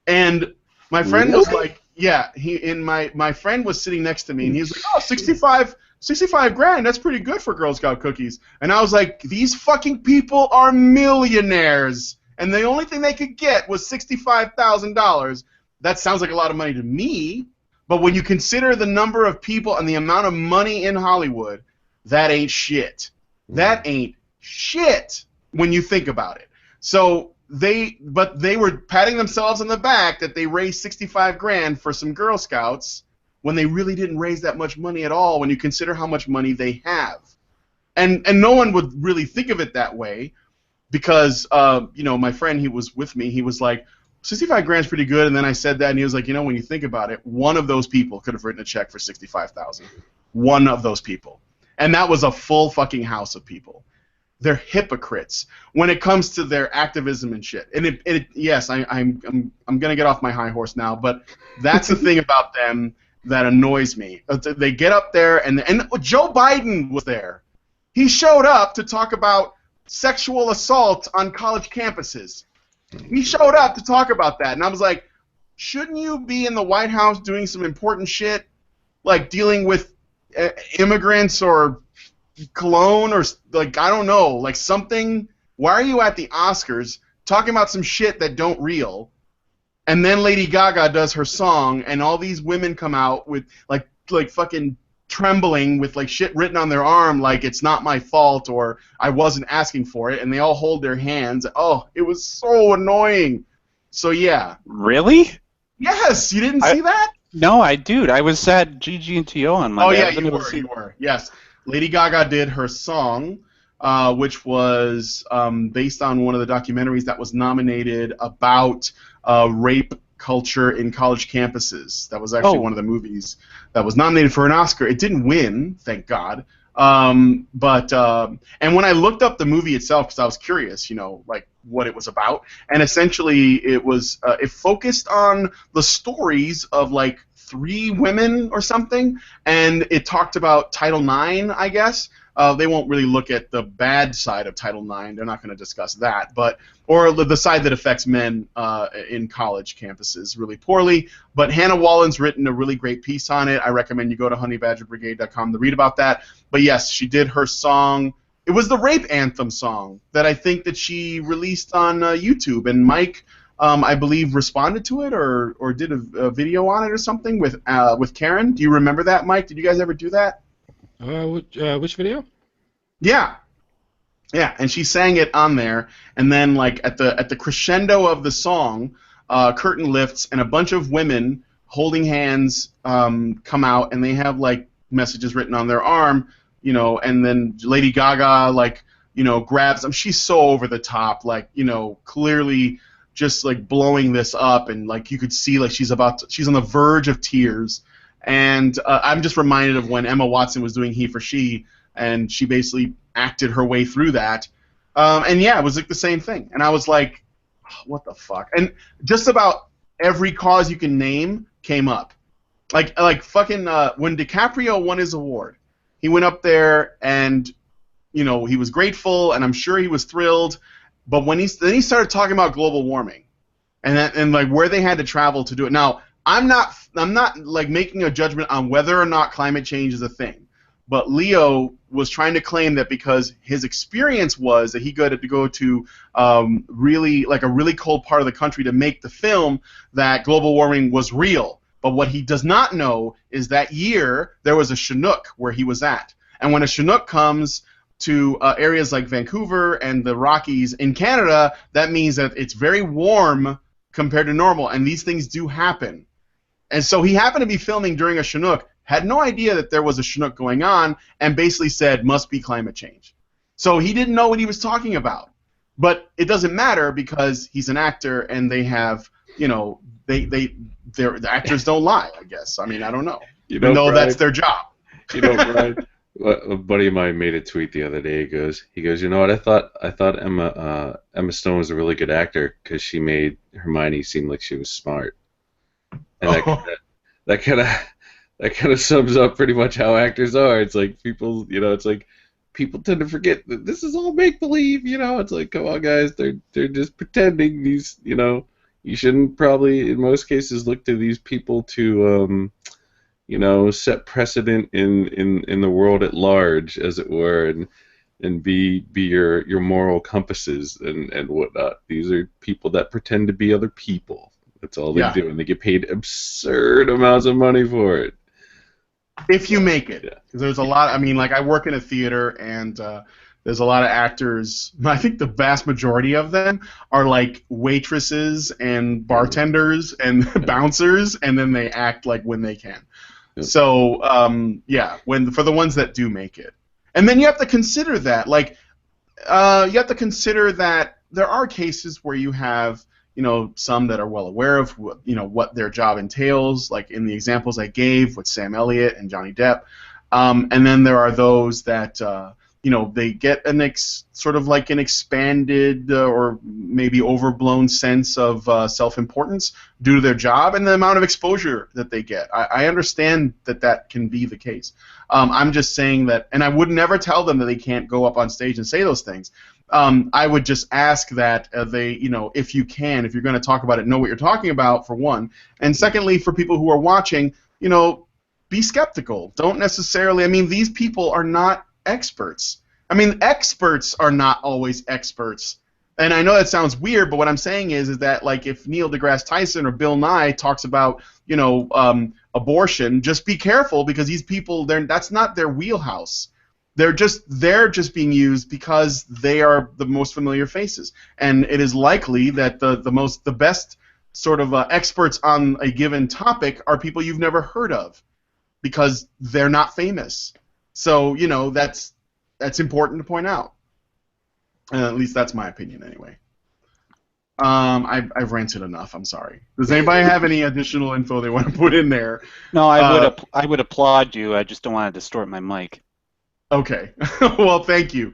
And my friend was like, yeah, my friend was sitting next to me, and he was like, oh, $65,000, that's pretty good for Girl Scout cookies. And I was like, these fucking people are millionaires, and the only thing they could get was $65,000. That sounds like a lot of money to me, but when you consider the number of people and the amount of money in Hollywood, that ain't shit. That ain't shit when you think about it. So they were patting themselves on the back that they raised $65,000 for some Girl Scouts, when they really didn't raise that much money at all when you consider how much money they have. And no one would really think of it that way because, my friend, he was with me, he was like, $65,000 is pretty good, and then I said that, and he was like, when you think about it, one of those people could have written a check for $65,000. One of those people. And that was a full fucking house of people. They're hypocrites when it comes to their activism and shit. And yes, I'm gonna get off my high horse now, but that's the thing about them that annoys me. They get up there, and Joe Biden was there. He showed up to talk about sexual assault on college campuses. He showed up to talk about that, and I was like, shouldn't you be in the White House doing some important shit, like dealing with immigrants or cologne or, like, I don't know, like something? Why are you at the Oscars talking about some shit that don't real? And then Lady Gaga does her song, and all these women come out with like fucking trembling with like shit written on their arm, like it's not my fault or I wasn't asking for it, and they all hold their hands. Oh, it was so annoying. So yeah. Really? Yes, you didn't see that? No, I was at GG&TO on Monday. Oh yeah, you were. Yes, Lady Gaga did her song, which was based on one of the documentaries that was nominated about rape culture in college campuses. That was actually one of the movies that was nominated for an Oscar. It didn't win, thank God. But and when I looked up the movie itself, because I was curious, like what it was about, and essentially it focused on the stories of like 3 women or something, and it talked about Title IX, I guess. They won't really look at the bad side of Title IX. They're not going to discuss that, or the side that affects men in college campuses really poorly. But Hannah Wallen's written a really great piece on it. I recommend you go to honeybadgerbrigade.com to read about that. But yes, she did her song. It was the rape anthem song that I think that she released on YouTube, and Mike, I believe, responded to it or did a video on it or something with Karen. Do you remember that, Mike? Did you guys ever do that? Which video? Yeah, and she sang it on there, and then like at the crescendo of the song, curtain lifts, and a bunch of women holding hands come out, and they have like messages written on their arm, and then Lady Gaga grabs them. She's so over the top, clearly just like blowing this up, and like you could see like she's on the verge of tears. And I'm just reminded of when Emma Watson was doing He for She, and she basically acted her way through that. And yeah, it was like the same thing. And I was like, oh, what the fuck? And just about every cause you can name came up. Like fucking when DiCaprio won his award, he went up there and he was grateful, and I'm sure he was thrilled. But when he started talking about global warming, and like where they had to travel to do it. Now, I'm not like making a judgment on whether or not climate change is a thing, but Leo was trying to claim that because his experience was that he got to go to really like a really cold part of the country to make the film, that global warming was real. But what he does not know is that year there was a Chinook where he was at, and when a Chinook comes to areas like Vancouver and the Rockies in Canada, that means that it's very warm compared to normal, and these things do happen. And so he happened to be filming during a Chinook, had no idea that there was a Chinook going on, and basically said, must be climate change. So he didn't know what he was talking about. But it doesn't matter because he's an actor, and they have, the actors don't lie, I guess. I mean, I don't know. Even though that's their job. Brian, a buddy of mine made a tweet the other day. He goes, you know what? I thought Emma Stone was a really good actor because she made Hermione seem like she was smart. And that kind of sums up pretty much how actors are. It's like people tend to forget that this is all make believe. It's like, come on, guys, they're just pretending. You shouldn't probably in most cases look to these people to set precedent in the world at large, as it were, and be your moral compasses and whatnot. These are people that pretend to be other people. That's all they do, and they get paid absurd amounts of money for it. If you make it. Because there's a lot, I work in a theater, and there's a lot of actors. I think the vast majority of them are like waitresses and bartenders and bouncers, and then they act like when they can. Yep. So, for the ones that do make it. And then you have to consider that, there are cases where you have, some that are well aware of, what their job entails, like in the examples I gave with Sam Elliott and Johnny Depp. And then there are those that, they get sort of like an expanded or maybe overblown sense of self-importance due to their job and the amount of exposure that they get. I understand that can be the case. I'm just saying that, and I would never tell them that they can't go up on stage and say those things. I would just ask that they, if you're going to talk about it, know what you're talking about, for one. And secondly, for people who are watching, be skeptical. Don't necessarily, these people are not experts. Experts are not always experts. And I know that sounds weird, but what I'm saying is that, like, if Neil deGrasse Tyson or Bill Nye talks about, abortion, just be careful, because these people, that's not their wheelhouse. They're just being used because they are the most familiar faces, and it is likely that the best sort of experts on a given topic are people you've never heard of because they're not famous. So, you know, that's important to point out. At least that's my opinion anyway. I've ranted enough. I'm sorry. Does anybody have any additional info they want to put in there? No, I would applaud you. I just don't want to distort my mic. Okay. Well, thank you.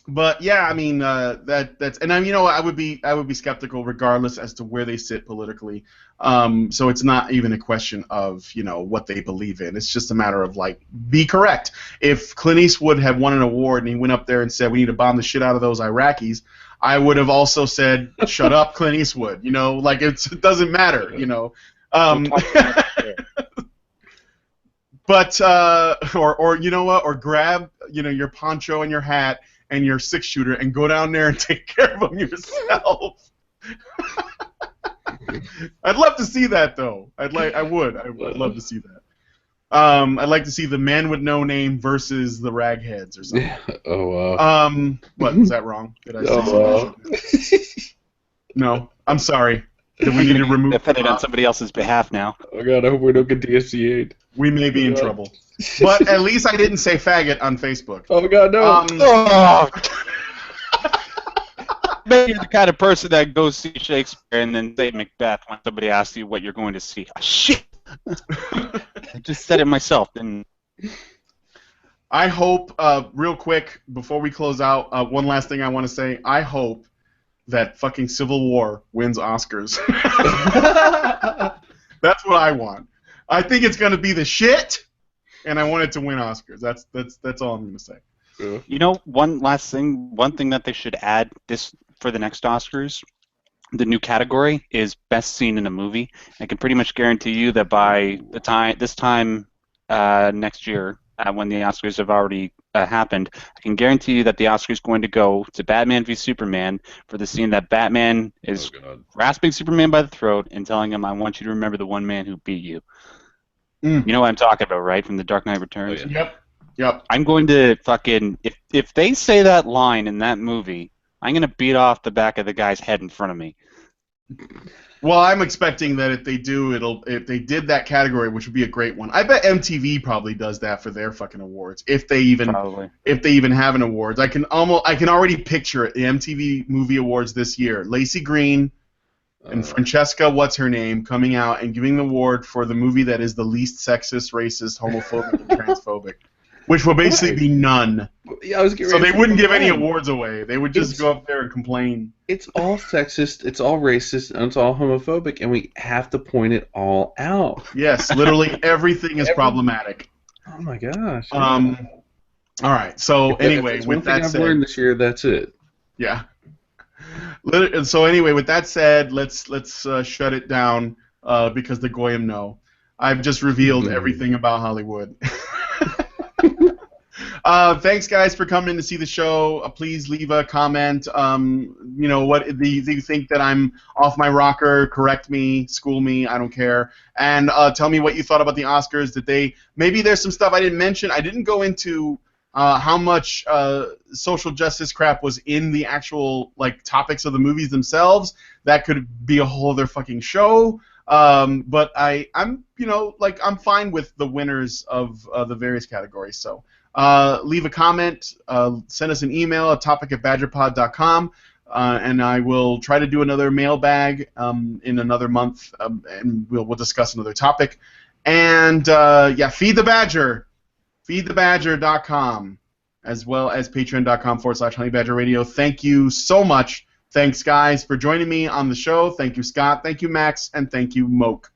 But yeah, I mean that's and you know I would be skeptical regardless as to where they sit politically. So it's not even a question of, you know, what they believe in. It's just a matter of, like, be correct. If Clint Eastwood had won an award and he went up there and said we need to bomb the shit out of those Iraqis, I would have also said shut up, Clint Eastwood. You know, like it doesn't matter. You know. But or you know what? Or grab, you know, your poncho and your hat and your 6-shooter and go down there and take care of them yourself. I'd love to see that though. I'd love to see that. I'd like to see the man with no name versus the ragheads or something. Oh wow. What, was that wrong? Did I say something? No, I'm sorry. Did we need to remove? Defended on somebody else's behalf now. Oh god, I hope we don't get DSCA'd. We may be in trouble. But at least I didn't say faggot on Facebook. Oh god, no. Maybe you're the kind of person that goes see Shakespeare and then say Macbeth when somebody asks you what you're going to see. Oh, shit! I just said it myself. Didn't. I hope, real quick, before we close out, one last thing I want to say. I hope that fucking Civil War wins Oscars. That's what I want. I think it's going to be the shit, and I want it to win Oscars. That's all I'm going to say. You know, one thing that they should add this for the next Oscars, the new category is best scene in a movie. I can pretty much guarantee you that by this time next year, when the Oscars have already happened, I can guarantee you that the Oscar is going to go to Batman v Superman for the scene that Batman is grasping Superman by the throat and telling him, "I want you to remember the one man who beat you." You know what I'm talking about, right? From The Dark Knight Returns. Oh, yeah. Yep. I'm going to fucking if they say that line in that movie, I'm going to beat off the back of the guy's head in front of me. Well, I'm expecting that if they did that category, which would be a great one. I bet MTV probably does that for their fucking awards, if they even have an awards. I can already picture it. The MTV Movie Awards this year. Lacey Green and Francesca, what's her name, coming out and giving the award for the movie that is the least sexist, racist, homophobic, and transphobic. Which will basically be none. Yeah, so they wouldn't give any awards away. They would just go up there and complain. It's all sexist, it's all racist, and it's all homophobic, and we have to point it all out. Yes, literally everything is problematic. Oh my gosh. All right. So anyway, with that said, I've learned this year, that's it. Yeah. So anyway, with that said, let's shut it down because the Goyim know. I've just revealed everything about Hollywood. Thanks, guys, for coming in to see the show. Please leave a comment. You know, what do you think that I'm off my rocker? Correct me, school me. I don't care. And tell me what you thought about the Oscars. Maybe there's some stuff I didn't mention. I didn't go into how much social justice crap was in the actual topics of the movies themselves. That could be a whole other fucking show. But I'm I'm fine with the winners of the various categories. So. Leave a comment, send us an email at topic@badgerpod.com, and I will try to do another mailbag in another month, and we'll discuss another topic. And feed the Badger, feedthebadger.com, as well as patreon.com/honeybadgerradio. Thank you so much. Thanks, guys, for joining me on the show. Thank you, Scott. Thank you, Max, and thank you, Moke.